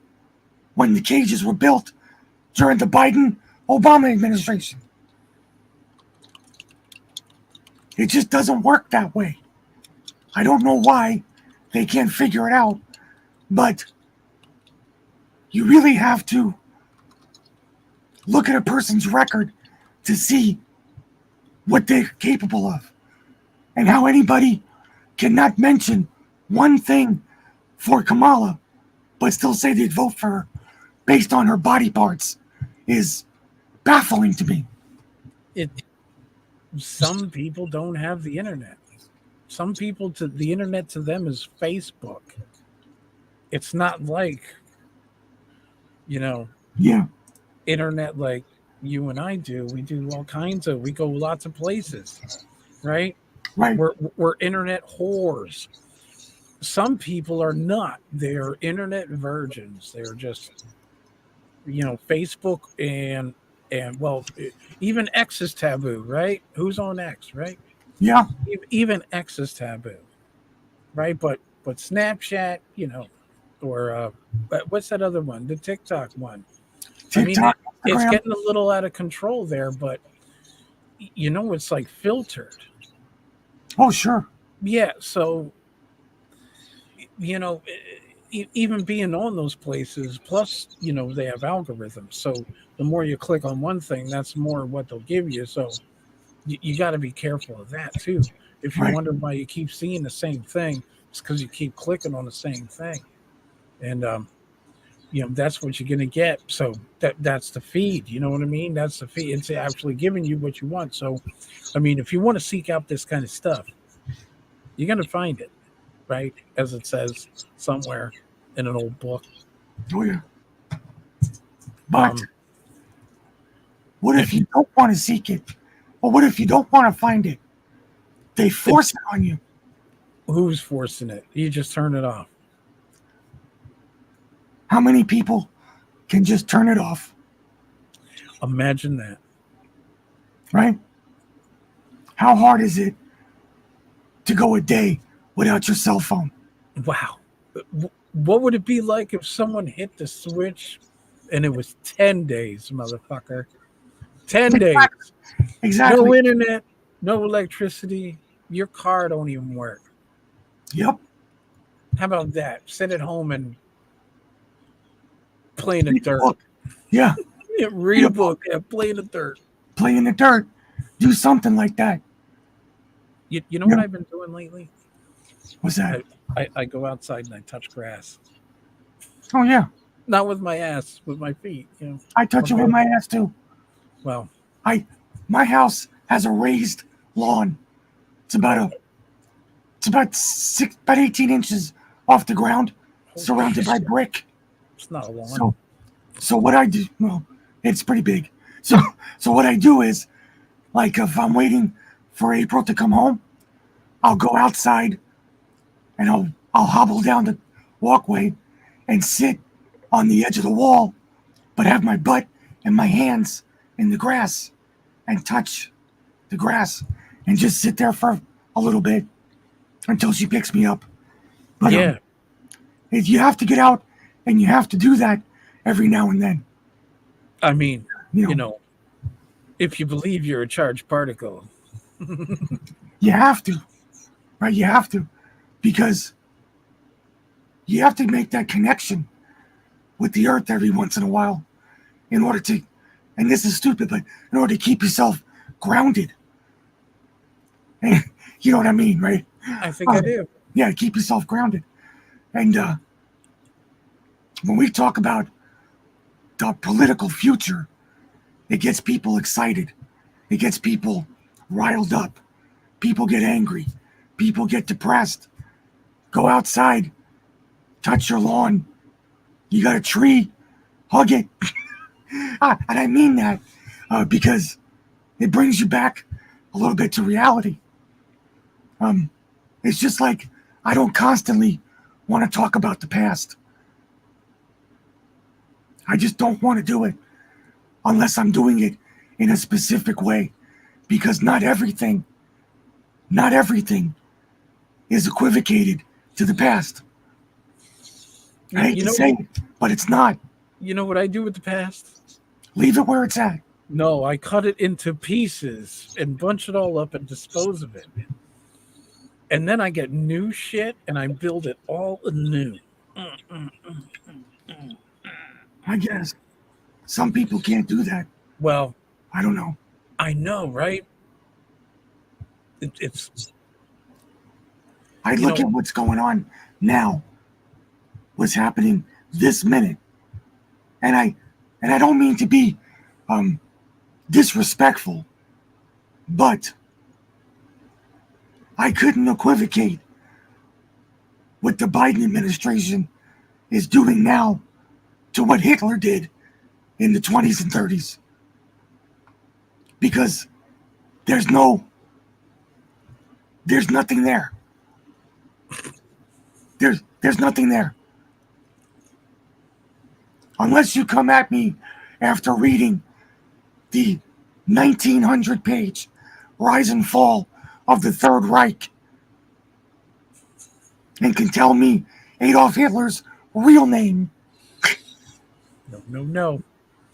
when the cages were built during the Biden-Obama administration. It just doesn't work that way. I don't know why they can't figure it out, but you really have to look at a person's record to see what they're capable of, and how anybody cannot mention one thing for Kamala but still say they'd vote for her based on her body parts is baffling to me. Some people don't have the internet. Some people, the internet to them is Facebook. It's not like, Yeah, internet like you and I do. We do all kinds of, we go lots of places, right? right. We're internet whores. Some people are not. They're internet virgins. They're just, Facebook and well, even X is taboo, right? Who's on X, right? Yeah, Even X is taboo, right? But Snapchat, or what's that other one? The TikTok one. TikTok, It's Instagram. getting a little out of control there, but it's like filtered. Oh, sure. Yeah, so even being on those places, plus they have algorithms. So the more you click on one thing, that's more what they'll give you. So you got to be careful of that too. If you Right. wonder why you keep seeing the same thing, it's because you keep clicking on the same thing, and that's what you're gonna get. So that's the feed. You know what I mean? That's the feed. It's actually giving you what you want. So, if you want to seek out this kind of stuff, you're gonna find it, right? As it says somewhere in an old book. Oh, yeah. But Um, what if you don't want to seek it? Or what if you don't want to find it? They force it on you. Who's forcing it? You just turn it off. How many people can just turn it off, Imagine that. right? How hard is it to go a day without your cell phone? Wow. What would it be like if someone hit the switch and it was 10 days, motherfucker? 10 days. Exactly. No internet, no electricity. Your car don't even work. Yep. How about that? Sit at home and play in the Read a dirt. book. Yeah. Yeah, read a book. Yeah, play in the dirt. Play in the dirt. Do something like that. You know what I've been doing lately? What's that? I go outside and I touch grass. Oh, yeah. Not with my ass, with my feet. I touch it with my ass, too. Well, My house has a raised lawn. It's about 18 inches off the ground, surrounded by brick. it's not a lawn. So what I do, well, it's pretty big. So what I do is, like, if I'm waiting for April to come home, I'll go outside and I'll hobble down the walkway and sit on the edge of the wall, but have my butt and my hands in the grass and touch the grass and just sit there for a little bit until she picks me up. But Yeah. you have to get out and you have to do that every now and then. I mean, You know, If you believe you're a charged particle. You have to, right? You have to, because you have to make that connection with the earth every once in a while in order to, and this is stupid, but in order to keep yourself grounded. And you know what I mean, right? I think I do. Yeah, keep yourself grounded. And when we talk about the political future, it gets people excited. It gets people riled up. People get angry. People get depressed. Go outside, touch your lawn. You got a tree, hug it. And I mean that because it brings you back a little bit to reality. It's just like I don't constantly want to talk about the past. I just don't want to do it unless I'm doing it in a specific way, because not everything is equivocated to the past. I hate to say it, but it's not. You know what I do with the past? Leave it where it's at. No, I cut it into pieces and bunch it all up and dispose of it. And then I get new shit and I build it all anew. I guess some people can't do that. Well, I don't know. I know, right? It's I look at what's going on now, what's happening this minute, and I don't mean to be disrespectful, but I couldn't equivocate what the Biden administration is doing now to what Hitler did in the 20s and 30s, because there's nothing there. There's nothing there. Unless you come at me after reading the 1900-page Rise and Fall of the Third Reich and can tell me Adolf Hitler's real name. No.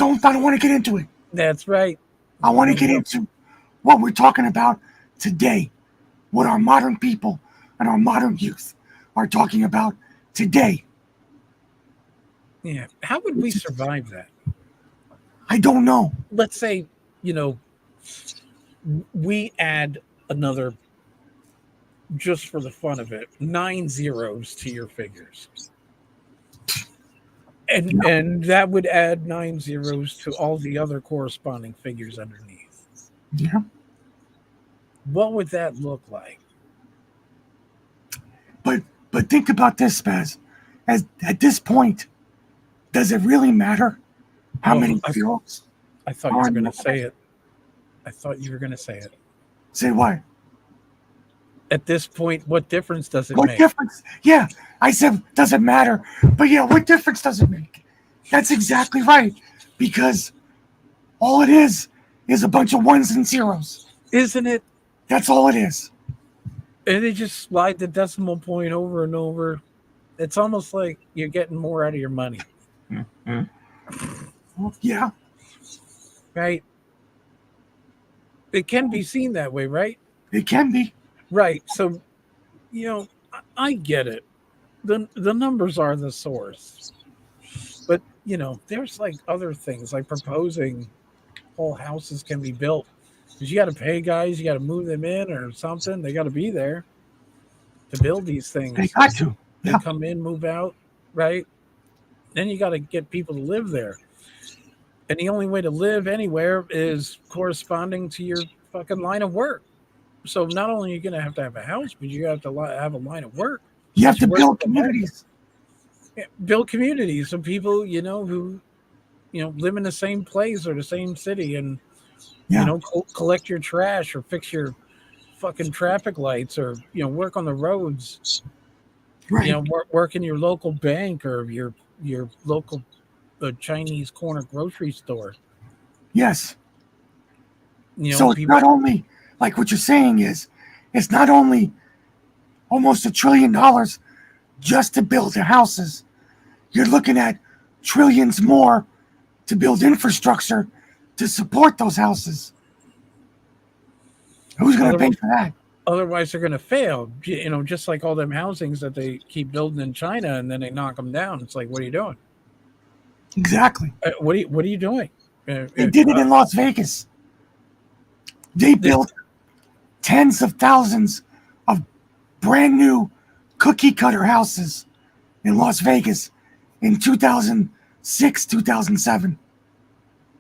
I don't want to get into it. That's right. I want to get into what we're talking about today, what our modern people and our modern youth are talking about today. Yeah. How would we survive that? I don't know. Let's say, we add another, just for the fun of it, 9 zeros to your figures. And that would add 9 zeros to all the other corresponding figures underneath. Yeah. What would that look like? But think about this, Spaz. At this point, does it really matter how many zeros? I thought you were going to say it. I thought you were going to say it. Say what? At this point, what difference does it What make? difference? Yeah, I said doesn't matter. But yeah, what difference does it make? That's exactly right. Because all it is a bunch of ones and zeros. Isn't it? That's all it is. And they just slide the decimal point over and over. It's almost like you're getting more out of your money. Yeah. Right? It can be seen that way, right? It can be. Right. So, I get it. The numbers are the source. But, there's like other things, like proposing whole houses can be built. Because you got to pay guys, you got to move them in or something. They got to be there to build these things. They got to. They Yeah. come in, move out, right? Then you got to get people to live there. And the only way to live anywhere is corresponding to your fucking line of work. So not only are you going to have a house, but you have to have a line of work. You have to Work build from home. communities. Yeah, build communities of people, who, live in the same place or the same city and, Yeah. collect your trash or fix your fucking traffic lights or, work on the roads, Right. work in your local bank or your local Chinese corner grocery store. Yes. So it's not only, like what you're saying is, it's not only almost $1 trillion just to build the houses. You're looking at trillions more to build infrastructure to support those houses. Who's going to pay for that? Otherwise, they're going to fail. Just like all them housings that they keep building in China, and then they knock them down. It's like, what are you doing? Exactly. What are you doing? They did it in Las Vegas. They built tens of thousands of brand new cookie cutter houses in Las Vegas in 2006, 2007.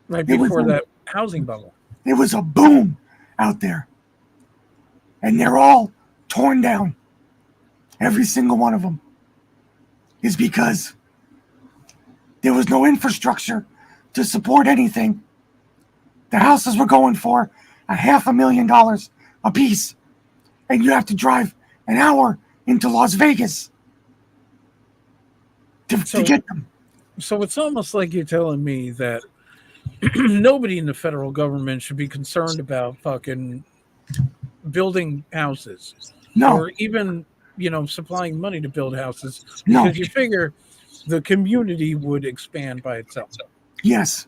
Right before that housing bubble. It was a boom out there. And they're all torn down. Every single one of them is because there was no infrastructure to support anything. The houses were going for $500,000 a piece. And you have to drive an hour into Las Vegas to get them. So it's almost like you're telling me that nobody in the federal government should be concerned about fucking building houses. No. Or even, supplying money to build houses. No. Because you figure the community would expand by itself. Yes.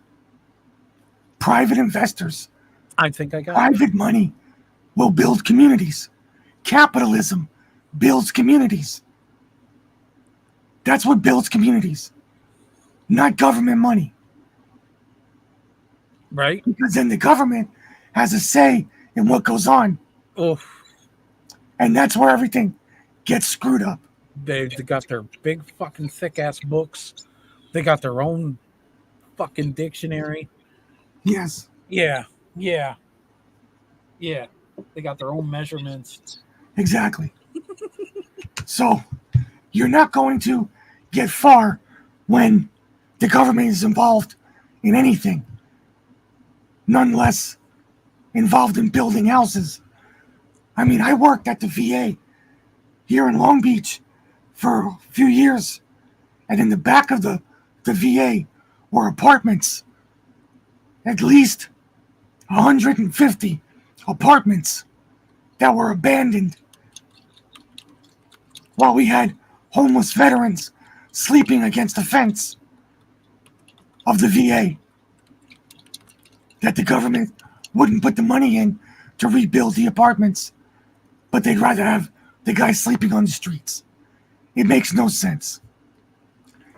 Private investors, I think I got private money will build communities. Capitalism builds communities. That's what builds communities, not government money. Right? Because then the government has a say in what goes on. Oh, And that's where everything gets screwed up. they got their big fucking thick ass books. They got their own fucking dictionary. Yes. Yeah. They got their own measurements. Exactly. So you're not going to get far when the government is involved in anything, nonetheless involved in building houses. I mean, I worked at the VA here in Long Beach for a few years, and in the back of the VA were apartments, at least 150 apartments that were abandoned, while we had homeless veterans sleeping against the fence of the VA that the government wouldn't put the money in to rebuild the apartments, but they'd rather have the guys sleeping on the streets. It makes no sense.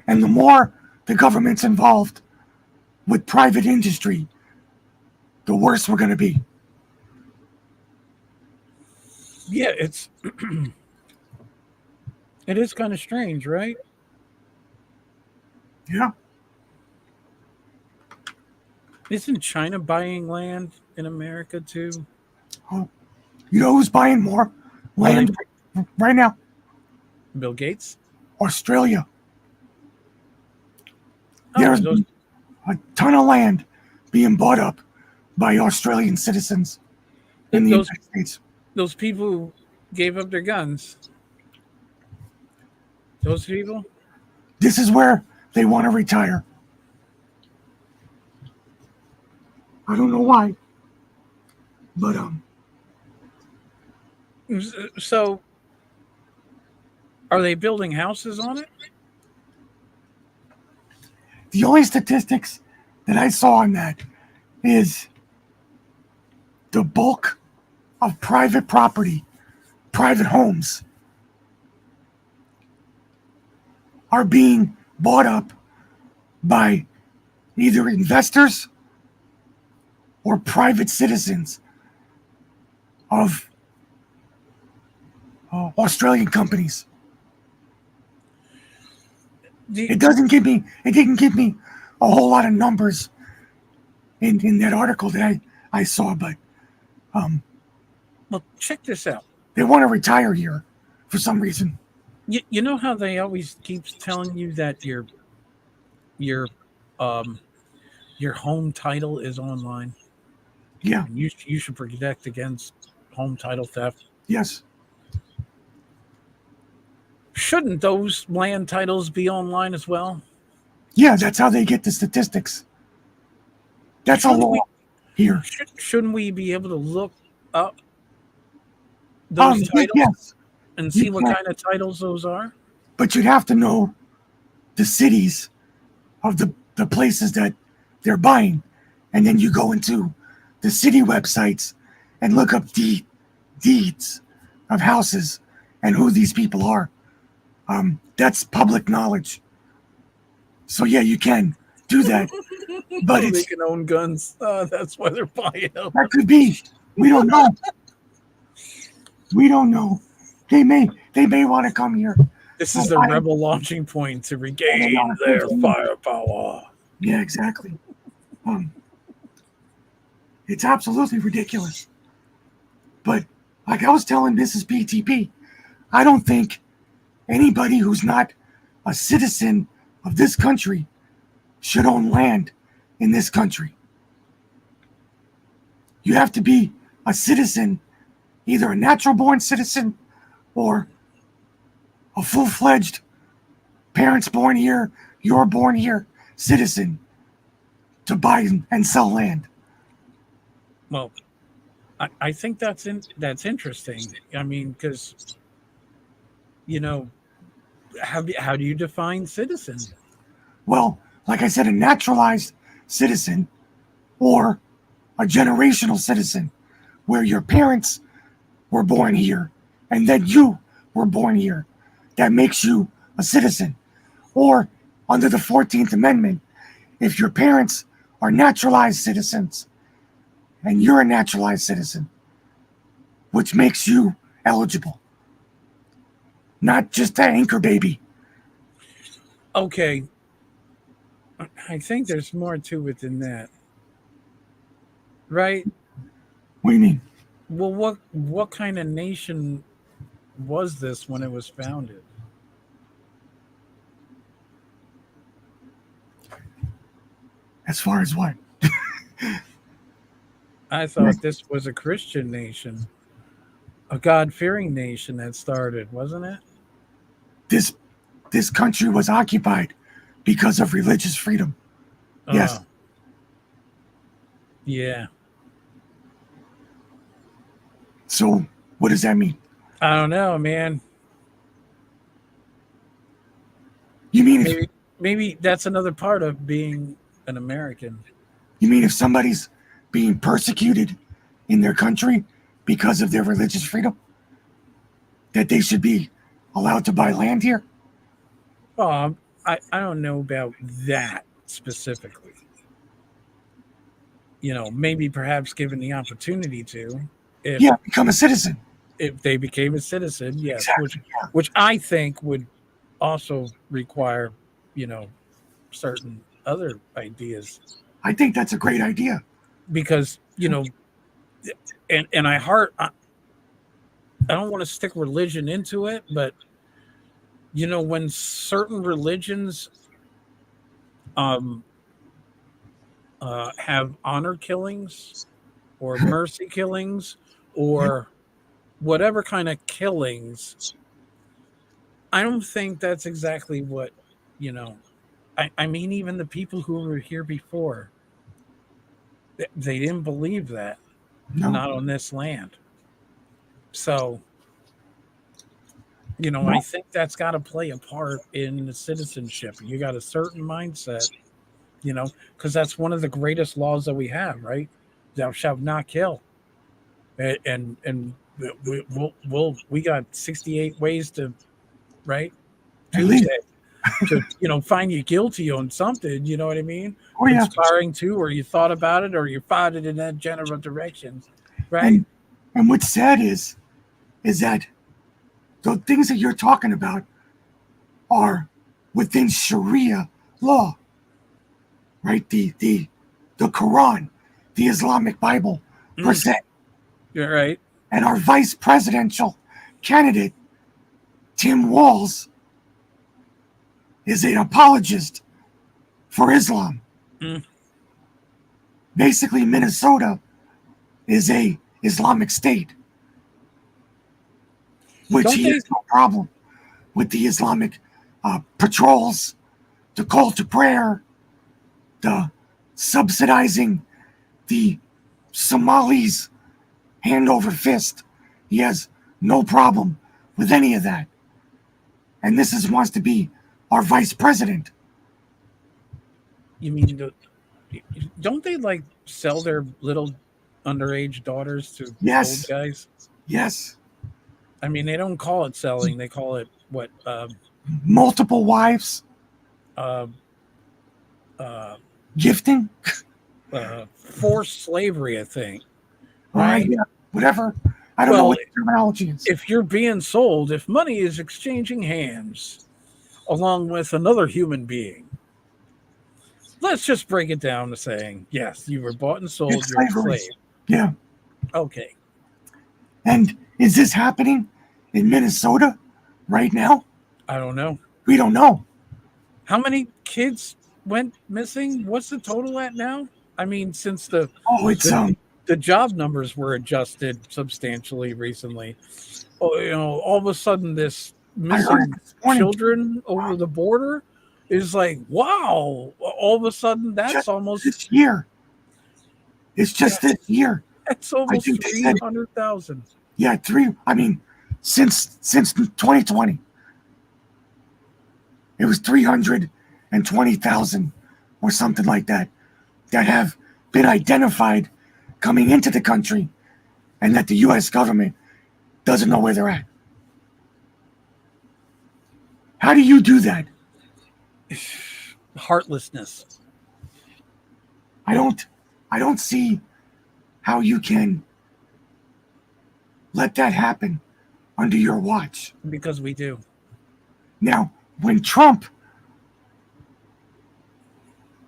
And the more the government's involved with private industry, the worse we're going to be. Yeah, it is kind of strange, right? Yeah. Isn't China buying land in America too? Oh, you know who's buying more land right now? Bill Gates? Australia. Oh, There's those, a ton of land being bought up by Australian citizens in the Those- United States. those people who gave up their guns. Those people? This is where they want to retire. I don't know why, but So, are they building houses on it? the only statistics that I saw on that is the bulk of private property, private homes, are being bought up by either investors or private citizens of Australian companies. It didn't give me a whole lot of numbers in that article that I saw, but Well, check this out. they want to retire here for some reason. You know how they always keep telling you that your home title is online? Yeah. And you should protect against home title theft. Yes. Shouldn't those land titles be online as well? Yeah, that's how they get the statistics. That's a law here. Shouldn't we be able to look up those titles Yes, and see what can. kind of titles those are? but you'd have to know the cities of the places that they're buying. and then you go into the city websites and look up deeds of houses and who these people are. That's public knowledge. So yeah, you can do that, but They it's can own guns. That's why they're buying them. that could be. We don't know. We don't know. They may want to come here. This is the rebel launching point to regain their firepower. Yeah, exactly. It's absolutely ridiculous. But like I was telling Mrs. PTP, I don't think anybody who's not a citizen of this country should own land in this country. You have to be a citizen, either a natural born citizen or a full-fledged parents born here, you're born here citizen to buy and sell land. Well, I think that's interesting. I mean, because how do you define citizen? Well, like I said, a naturalized citizen or a generational citizen where your parents were born here and then you were born here. That makes you a citizen. Or under the 14th Amendment, if your parents are naturalized citizens and you're a naturalized citizen, which makes you eligible. Not just an anchor baby. Okay. I think there's more to it than that. Right? What do you mean? Well, what kind of nation was this when it was founded? As far as what? I thought this was a Christian nation, a God-fearing nation that started, wasn't it? This country was occupied because of religious freedom. Yes. Yeah. So what does that mean? I don't know, man. You mean Maybe that's another part of being an American. You mean if somebody's being persecuted in their country because of their religious freedom, that they should be allowed to buy land here? I don't know about that specifically. Maybe perhaps given the opportunity to. Become a citizen. If they became a citizen, yes, Exactly. which I think would also require, certain other ideas. I think that's a great idea. Because, and I don't want to stick religion into it, but when certain religions have honor killings or mercy killings or whatever kind of killings, I don't think that's exactly what, I mean, even the people who were here before, they didn't believe that. No. Not on this land. So, I think that's got to play a part in the citizenship. You got a certain mindset, because that's one of the greatest laws that we have, right? Thou shalt not kill. And we got 68 ways to, right? Tuesday to find you guilty on something, you know what I mean? Oh, yeah. Inspiring to, or you thought about it, or you thought it in that general direction, right? And what's sad is that the things that you're talking about are within Sharia law, right? The Quran, the Islamic Bible, per se. You're right. And our vice presidential candidate, Tim Walz, is an apologist for Islam. Basically, Minnesota is a Islamic state, which he has no problem with the Islamic patrols, the call to prayer, the subsidizing the Somalis hand over fist. He has no problem with any of that. And this wants to be our vice president. You mean don't they like sell their little underage daughters to Yes. old guys? Yes. I mean, they don't call it selling; they call it what? Multiple wives, Uh, uh, gifting. forced slavery, I think. All right. Right? Yeah. Whatever. I don't know Well, what the terminology is. if you're being sold, if money is exchanging hands along with another human being, let's just break it down to saying, yes, you were bought and sold, It's you're a slavery. slave. Yeah. Okay. And is this happening in Minnesota right now? I don't know. We don't know. How many kids went missing? What's the total at now? I mean, since the Oh, it's the job numbers were adjusted substantially recently. Oh, all of a sudden this I heard it missing this morning. children over the border is like, wow. All of a sudden that's Just almost this year. It's just this year. that's almost think they said- 300,000. Yeah, since 2020. It was 320,000 or something like that have been identified coming into the country, and that the US government doesn't know where they're at. How do you do that? Heartlessness. I don't see how you can let that happen under your watch. Because we do. Now, when Trump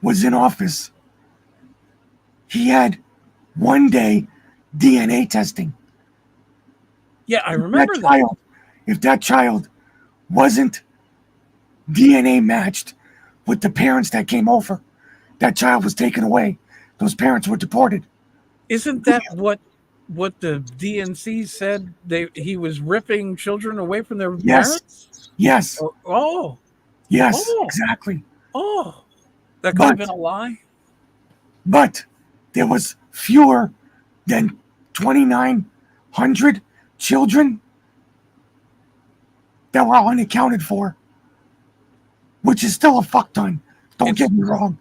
was in office, he had 1 day DNA testing. Yeah, I remember that. Child, if that child wasn't DNA matched with the parents that came over, that child was taken away. Those parents were deported. Isn't that what the DNC said? He was ripping children away from their Yes. parents? Yes, Oh, yes, Oh. exactly. oh. That could have But- been a lie. But there was fewer than 2,900 children that were unaccounted for, which is still a fuck ton. Don't get me wrong.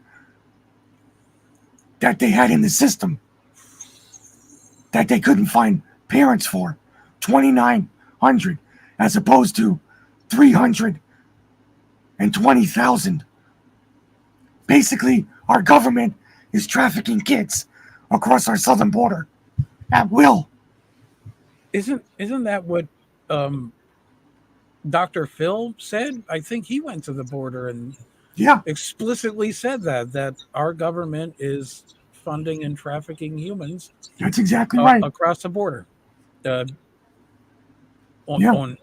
That they had in the system that they couldn't find parents for. 2,900 as opposed to 320,000. Basically, our government is trafficking kids across our southern border at will. Isn't that what Dr. Phil said? I think he went to the border and Yeah, explicitly said that our government is funding and trafficking humans that's exactly right. across the border. On, Yeah.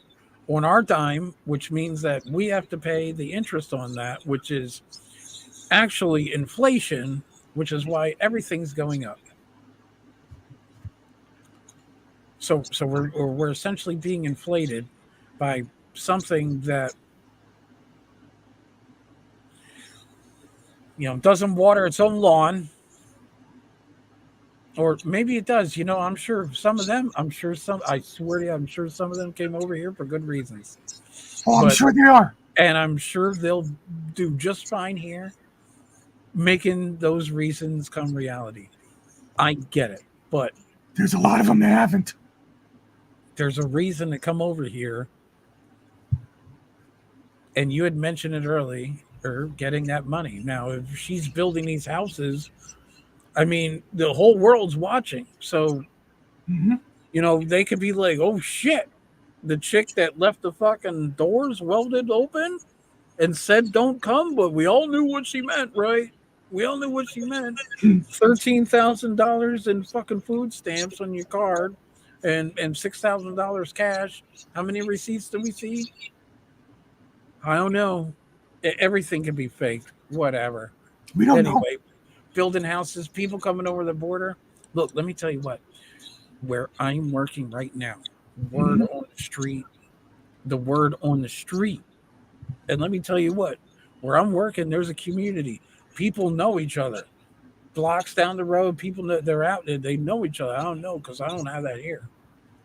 on our dime, which means that we have to pay the interest on that, which is actually inflation, which is why everything's going up. So we're essentially being inflated by something that doesn't water its own lawn, or maybe it does. I'm sure some of them. I swear to you, I'm sure some of them came over here for good reasons, Oh, I'm but- sure they are. and I'm sure they'll do just fine here, making those reasons come reality. I get it, but There's a lot of them that haven't. there's a reason to come over here. And you had mentioned it earlier, getting that money. Now, if she's building these houses, I mean, the whole world's watching. So, Mhm. they could be like, oh shit, the chick that left the fucking doors welded open and said don't come, but we all knew what she meant, right? We all knew what she meant. $13,000 in fucking food stamps on your card and $6,000 cash. How many receipts do we see? I don't know. Everything can be faked. Whatever. We don't know. Anyway, building houses, people coming over the border. Look, let me tell you what. Where I'm working right now, word on the street, and let me tell you what, where I'm working, there's a community. People know each other. Blocks down the road, people know they're out there. They know each other. I don't know because I don't have that here.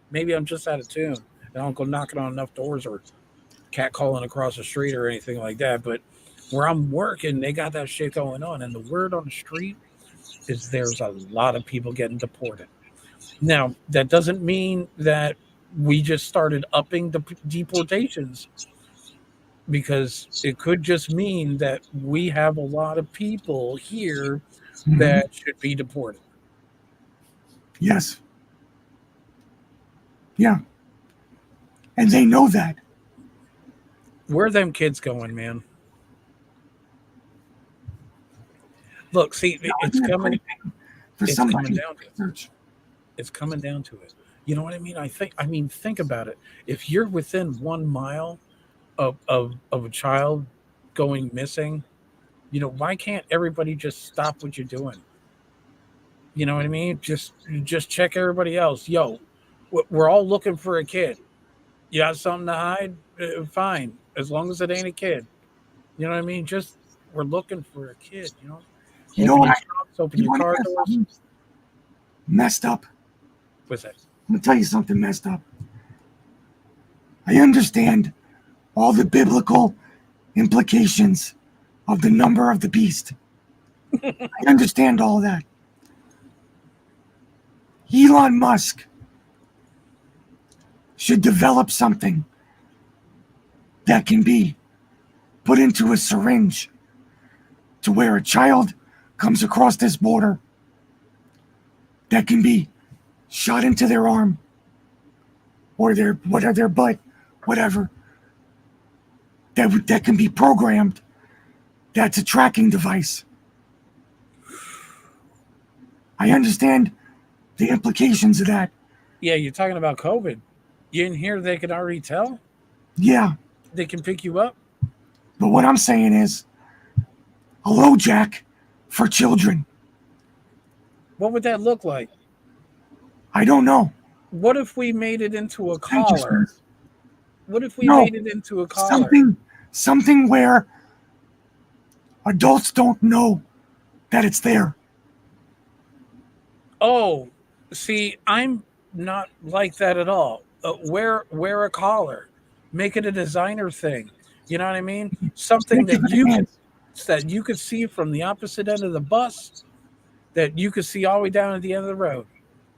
Maybe I'm just out of tune. I don't go knocking on enough doors or cat calling across the street or anything like that. But Where I'm working, they got that shit going on, and the word on the street is there's a lot of people getting deported. Now, that doesn't mean that we just started upping the deportations, because it could just mean that we have a lot of people here Mhm. that should be deported. Yes. Yeah. And they know that. Where are them kids going, man? Look, see, it's Isn't it coming. crazy for It's somebody coming to down to it. research? It's coming down to it. You know what I mean? Think about it. If you're within 1 mile of a child going missing, why can't everybody just stop what you're doing? You know what I mean? Just check everybody else. Yo, we're all looking for a kid. You got something to hide? Fine, as long as it ain't a kid. You know what I mean? Just we're looking for a kid. You know Open what? your shops, open You your want to car hear doors. something messed up? What's that? I'm gonna tell you something messed up. I understand all the biblical implications of the number of the beast. I understand all that. Elon Musk should develop something that can be put into a syringe to where a child comes across this border that can be shot into their arm or their butt, whatever. That can be programmed. That's a tracking device. I understand the implications of that. Yeah, you're talking about COVID. You didn't hear they can already tell? Yeah, They can pick you up? but what I'm saying is a low jack for children. What would that look like? I don't know. What if we made it into a Thank you, collar? sir. What if we No. made it into a collar? Something where adults don't know that it's there. Oh, see, I'm not like that at all. Wear a collar, make it a designer thing. You know what I mean? Something Thank you that for you the could, hands. that you could see from the opposite end of the bus, that you could see all the way down at the end of the road.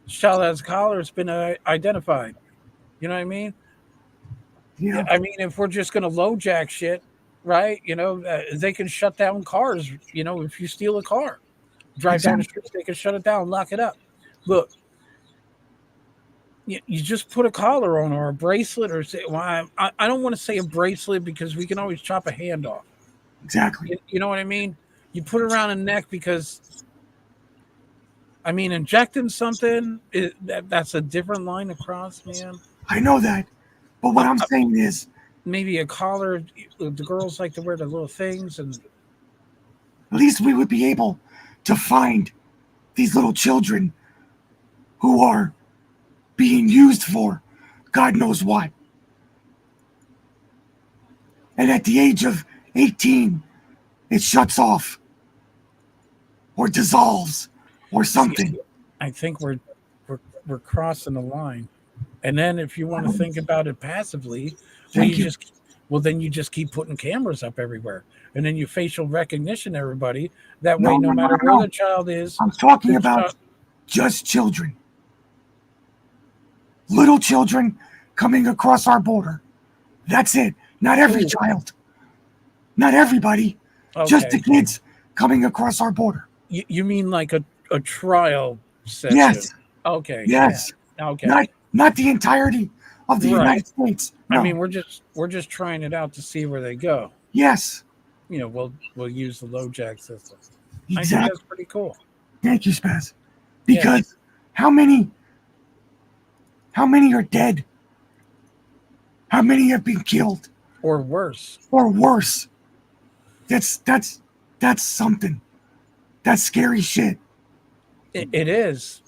Child has a collar. It's been identified. You know what I mean? Yeah, I mean, if we're just going to low jack shit, right? They can shut down cars. If you steal a car, drive down the street, they can shut it down, lock it up. Look, you just put a collar on or a bracelet, or say, well, I don't want to say a bracelet because we can always chop a hand off. exactly. You know what I mean? You put it around a neck because, I mean, injecting something, that's a different line across, man. I know that. But what I'm saying is Maybe a collar. The girls like to wear the little things, and at least we would be able to find these little children who are being used for God knows what. And at the age of 18, it shuts off or dissolves or something. I think we're crossing the line. And then if you want to think about it passively, Thank you. then you just keep putting cameras up everywhere, and then you facial recognition everybody. That No, way, no no, matter no, no. where the child is, I'm talking the about child- just children. Little children coming across our border. That's it. Not every Ooh. child. Not everybody. Just the okay. kids coming across our border. You mean like a trial session? Yes. Okay. Yes. Yeah. Okay. Not the entirety of the Right. United States. No. I mean, we're just trying it out to see where they go. Yes. We'll use the low jack system. I think Exactly. that's pretty cool. Thank you, Spaz. Because how many are dead? How many have been killed? Or worse. Or worse? That's something. That's scary shit. It is.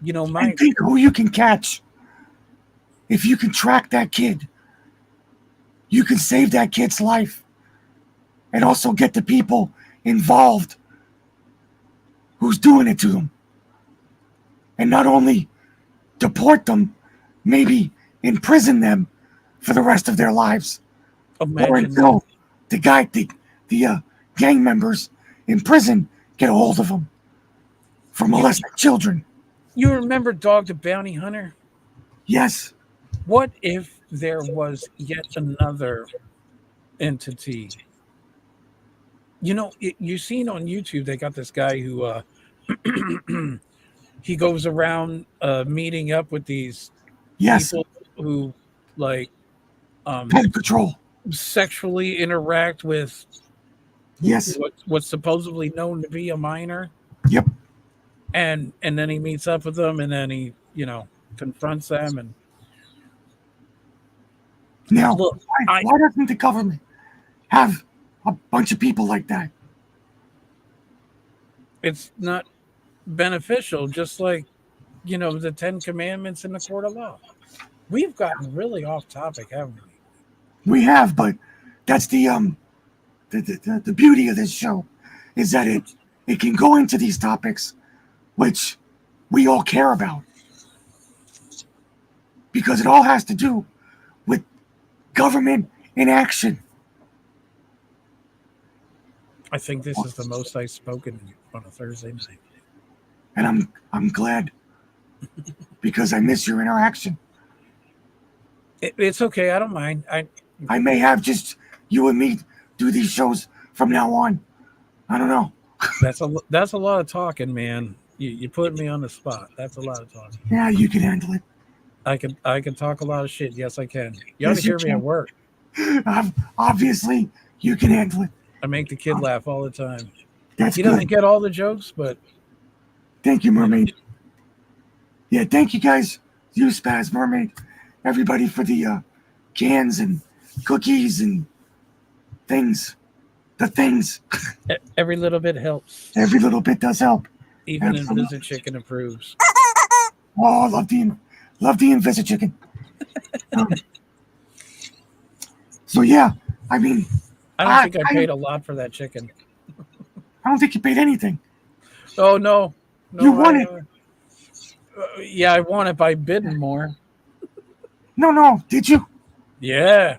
And think who you can catch. If you can track that kid, you can save that kid's life and also get the people involved who's doing it to them. And not only deport them, maybe imprison them for the rest of their lives. Or Imagine until the the gang members in prison get a hold of them for molesting children. You remember Dog the Bounty Hunter? Yes. What if there was yet another entity? You know, you've seen on YouTube, they got this guy who he goes around meeting up with these Yes. people who like Pet Patrol. sexually interact with Yes. what's supposedly known to be a minor. Yep. And then he meets up with them, and then he, confronts them. And Now, look, why doesn't the government have a bunch of people like that? it's not beneficial, just like, the 10 Commandments in the court of law. We've gotten really off topic, haven't we? We have, but that's the beauty of this show, is that it can go into these topics which we all care about, because it all has to do with government in action. I think this is the most I've spoken on a Thursday night. And I'm glad, because I miss your interaction. It's okay. I don't mind. I may have just you and me do these shows from now on. I don't know. That's a lot of talking, man. You put me on the spot. That's a lot of talking. Yeah, you can handle it. I can talk a lot of shit. Yes, I can. You ought to Yes, you hear me can. at work. Obviously, you can handle it. I make the kid laugh all the time. That's He doesn't good. get all the jokes, but Thank you, Mermaid. Yeah, thank you guys. You, Spaz, Mermaid, everybody for the cans and cookies and things. The things. every little bit helps. Every little bit does help. Even Absolutely. Invisible Chicken approves. Oh, love the Invisible Chicken. So yeah, I mean, I don't think I paid a lot for that chicken. I don't think you paid anything. Oh no, You won it. Yeah, I won it by bidding more. No, did you? Yeah.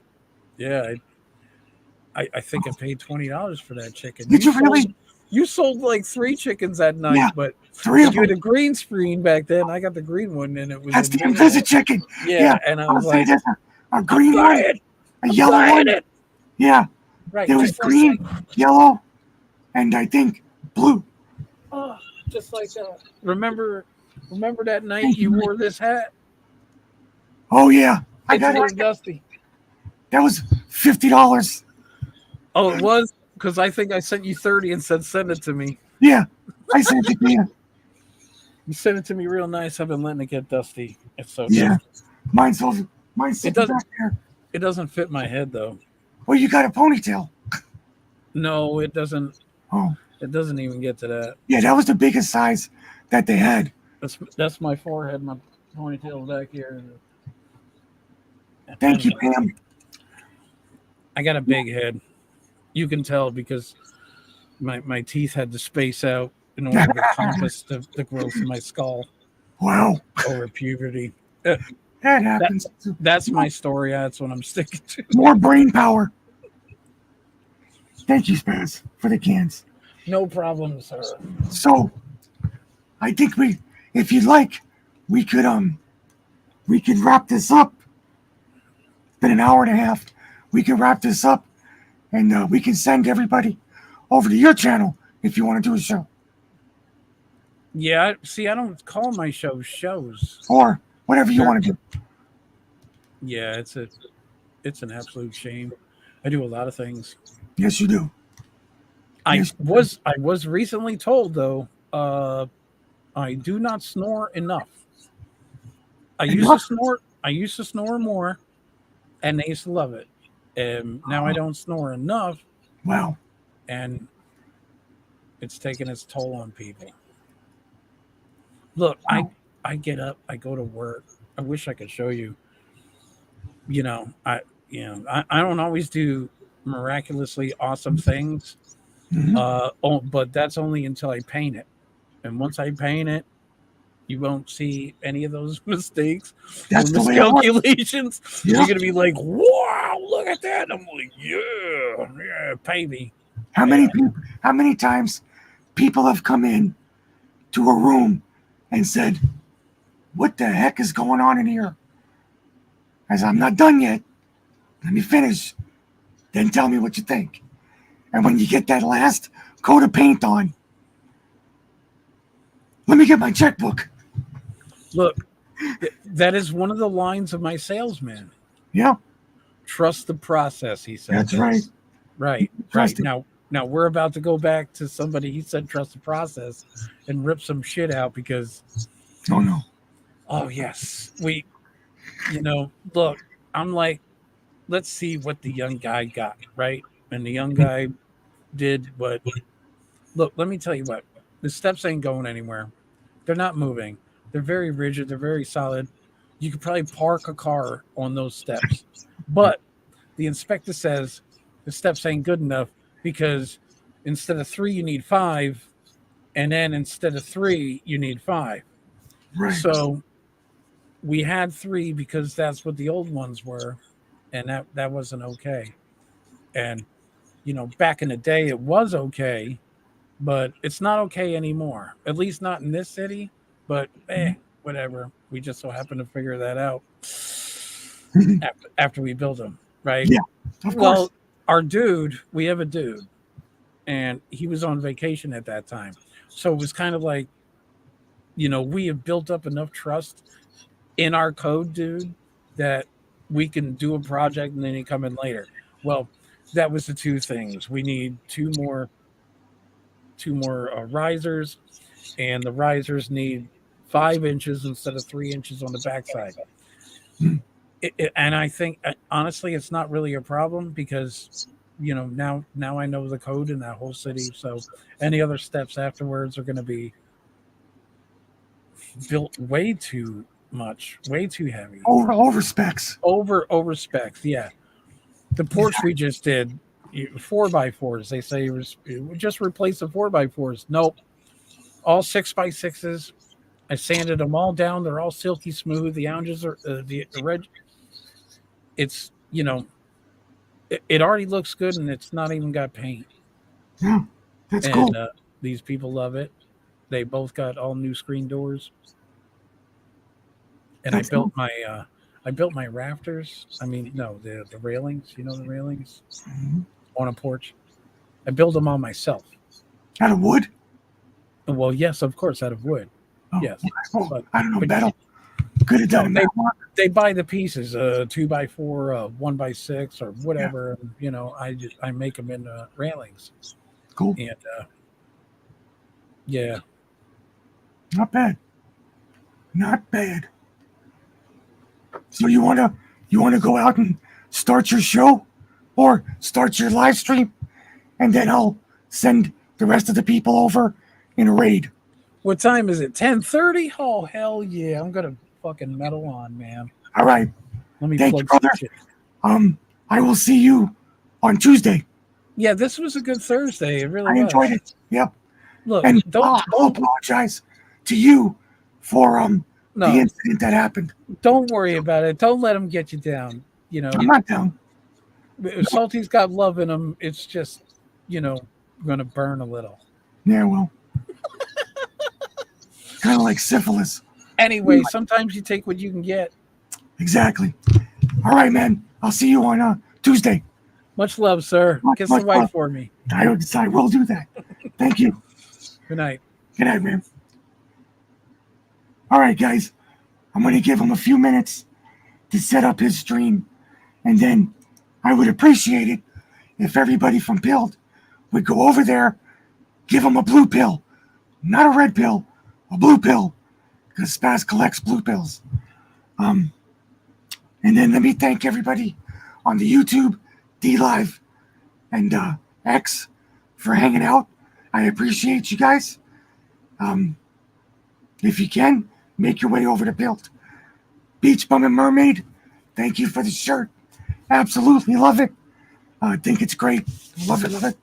I think I paid $20 for that chicken. Did you really? You sold like 3 chickens that night, Yeah, but 3 of you had them. a green screen back then. I got the green one, and it was That's the invisible. Invisible Chicken. Yeah, and I I was was saying like, there's a green I'm one, buying it. a I'm yellow buying one. it. Yeah, Right. there was just like green, that. yellow, and I think blue. Oh, just like that. Remember that night you wore this hat? Oh yeah, I It's got a little it. dusty. That was $50. Oh, it was? Because I think I sent you 30 and said send it to me. Yeah, I sent it to you. You sent it to me real nice. I've been letting it get dusty. It's so Yeah, dusty. mine's sitting doesn't- back there. It doesn't fit my head though. Well, you got a ponytail. No, it doesn't. Oh, It doesn't even get to that. yeah, that was the biggest size that they had. That's my forehead. My ponytail back here. Thank you, Pam. I got a big head. You can tell because my teeth had to space out in order to compass the growth of my skull Wow, over puberty. that happens. That's my story. That's what I'm sticking to. More brain power. Thank you, Spaz, for the cans. No problem, sir. So, I think if you'd like, we could wrap this up. It's been an hour and a half. We can wrap this up, and we can send everybody over to your channel if you want to do a show, Yeah, see, I don't call my shows. or whatever you want to do. Yeah, it's an absolute shame. I do a lot of things. Yes, you do. I Yes. was recently told though, I do not snore enough. I used to snore more, and they used to love it. And now I don't snore enough, Wow. and it's taking its toll on people. Look, I get up, I go to work. I wish I could show you. I don't always do miraculously awesome things. Mhm. But that's only until I paint it. And once I paint it, you won't see any of those mistakes That's or the way it works. miscalculations. Yeah. You're gonna be like, wow, look at that. And I'm like, yeah, pay me. How many people? How many times people have come in to a room and said, "What the heck is going on in here?" As I'm not done yet. Let me finish. Then tell me what you think. And when you get that last coat of paint on, let me get my checkbook. Look, that is one of the lines of my salesman. Yeah, Trust the process, he said. that's right. Right. Trust Right. Now we're about to go back to somebody. He said trust the process and rip some shit out because Oh no. oh yes. Look, I'm like, let's see what the young guy got, right? And the young guy did what look, let me tell you what. The steps ain't going anywhere. They're not moving. They're very rigid, they're very solid. You could probably park a car on those steps. But the inspector says the steps ain't good enough because instead of 3 you need 5, and then instead of 3 you need 5. Right. So we had 3 because that's what the old ones were, and that wasn't okay. And back in the day it was okay, but it's not okay anymore, at least not in this city. But whatever, we just so happen to figure that out after we build them, right? Yeah, of Well, course. we have a dude, and he was on vacation at that time. So it was kind of like, we have built up enough trust in our code, dude, that we can do a project and then he come in later. Well, that was the two things. We need two more risers, and the risers need 5 inches instead of 3 inches on the backside. And I think honestly, it's not really a problem because now I know the code in that whole city. So any other steps afterwards are going to be built way too much, way too heavy, Over specs. over specs. Yeah, the porch we just did 4x4s. They say just replace the 4x4s. Nope, all 6x6s. I sanded them all down. They're all silky smooth. The ounces are the red. It's it already looks good, and it's not even got paint. Yeah, that's And cool. these people love it. They both got all new screen doors. And That's cool. I built my rafters. I mean, no, the railings. The railings Mhm. on a porch. I built them all myself. Out of wood? Well, yes, of course, out of wood. Oh, Yes, oh, but I don't know. Metal. Could have done No, a metal. they buy the pieces, 2x4, 1x6, or whatever. And, I make them into railings. Cool. And yeah, Not bad. Not bad. So you wanna go out and start your show, or start your live stream, and then I'll send the rest of the people over in a raid. what time is it? 10:30? Oh hell yeah! I'm gonna fucking metal on, man. All right. Let me Thank you, plug some brother. shit. I will see you on Tuesday. Yeah, this was a good Thursday. It really I was. enjoyed it. Yep. Look, And don't I'll apologize to you for the no, incident that happened. don't worry about it. Don't let them get you down. I'm not down. If Salty's got love in him, it's just going to burn a little. Yeah, well, kind of like syphilis. Anyway, sometimes you take what you can get. Exactly. All right, man. I'll see you on Tuesday. Much love, sir. Kiss the much wife love. for me. I will do that. Thank you. Good night. Good night, man. All right, guys. I'm going to give him a few minutes to set up his stream, and then I would appreciate it if everybody from Build would go over there, give him a blue pill, not a red pill, a blue pill, because Spaz collects blue pills. And then let me thank everybody on the YouTube, DLive, and X for hanging out. I appreciate you guys. If you can, make your way over to Build. Beach Bum and Mermaid, thank you for the shirt. Absolutely love it. I think it's great. Love it.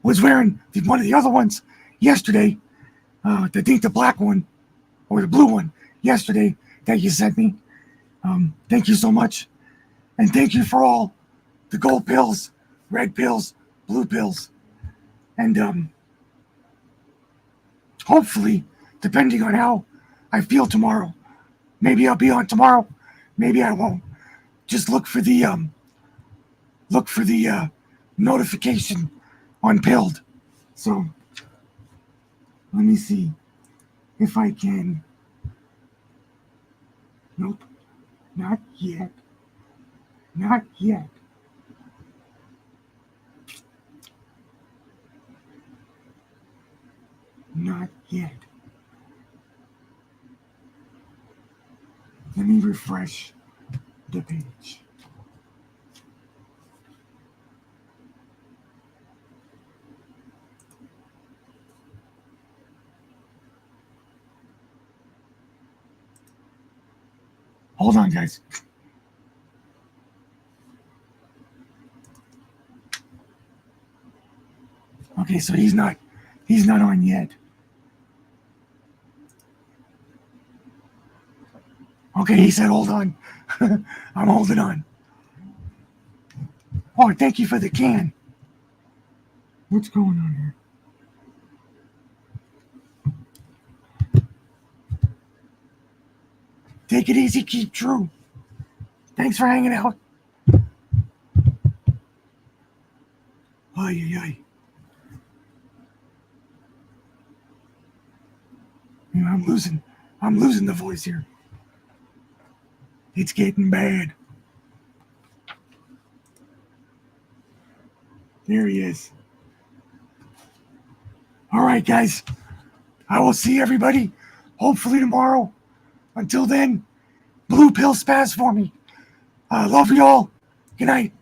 Was wearing one of the other ones yesterday. I think the black one or the blue one yesterday that you sent me. Thank you so much. And thank you for all the gold pills, red pills, blue pills. And hopefully, depending on how I feel tomorrow, maybe I'll be on tomorrow, maybe I won't. Just look for the notification on Pilled. So let me see if I can. Nope, not yet. Not yet. Not yet. Let me refresh the page. Hold on, guys. Okay, so he's not on yet. Okay, he said hold on. I'm holding on. Oh, thank you for the can. What's going on here? Take it easy, keep true. Thanks for hanging out. Ay, ay, ay. You know, I'm losing the voice here. It's getting bad. There he is. All right, guys. I will see everybody hopefully tomorrow. Until then, blue pill spaz for me. Love you all. Good night.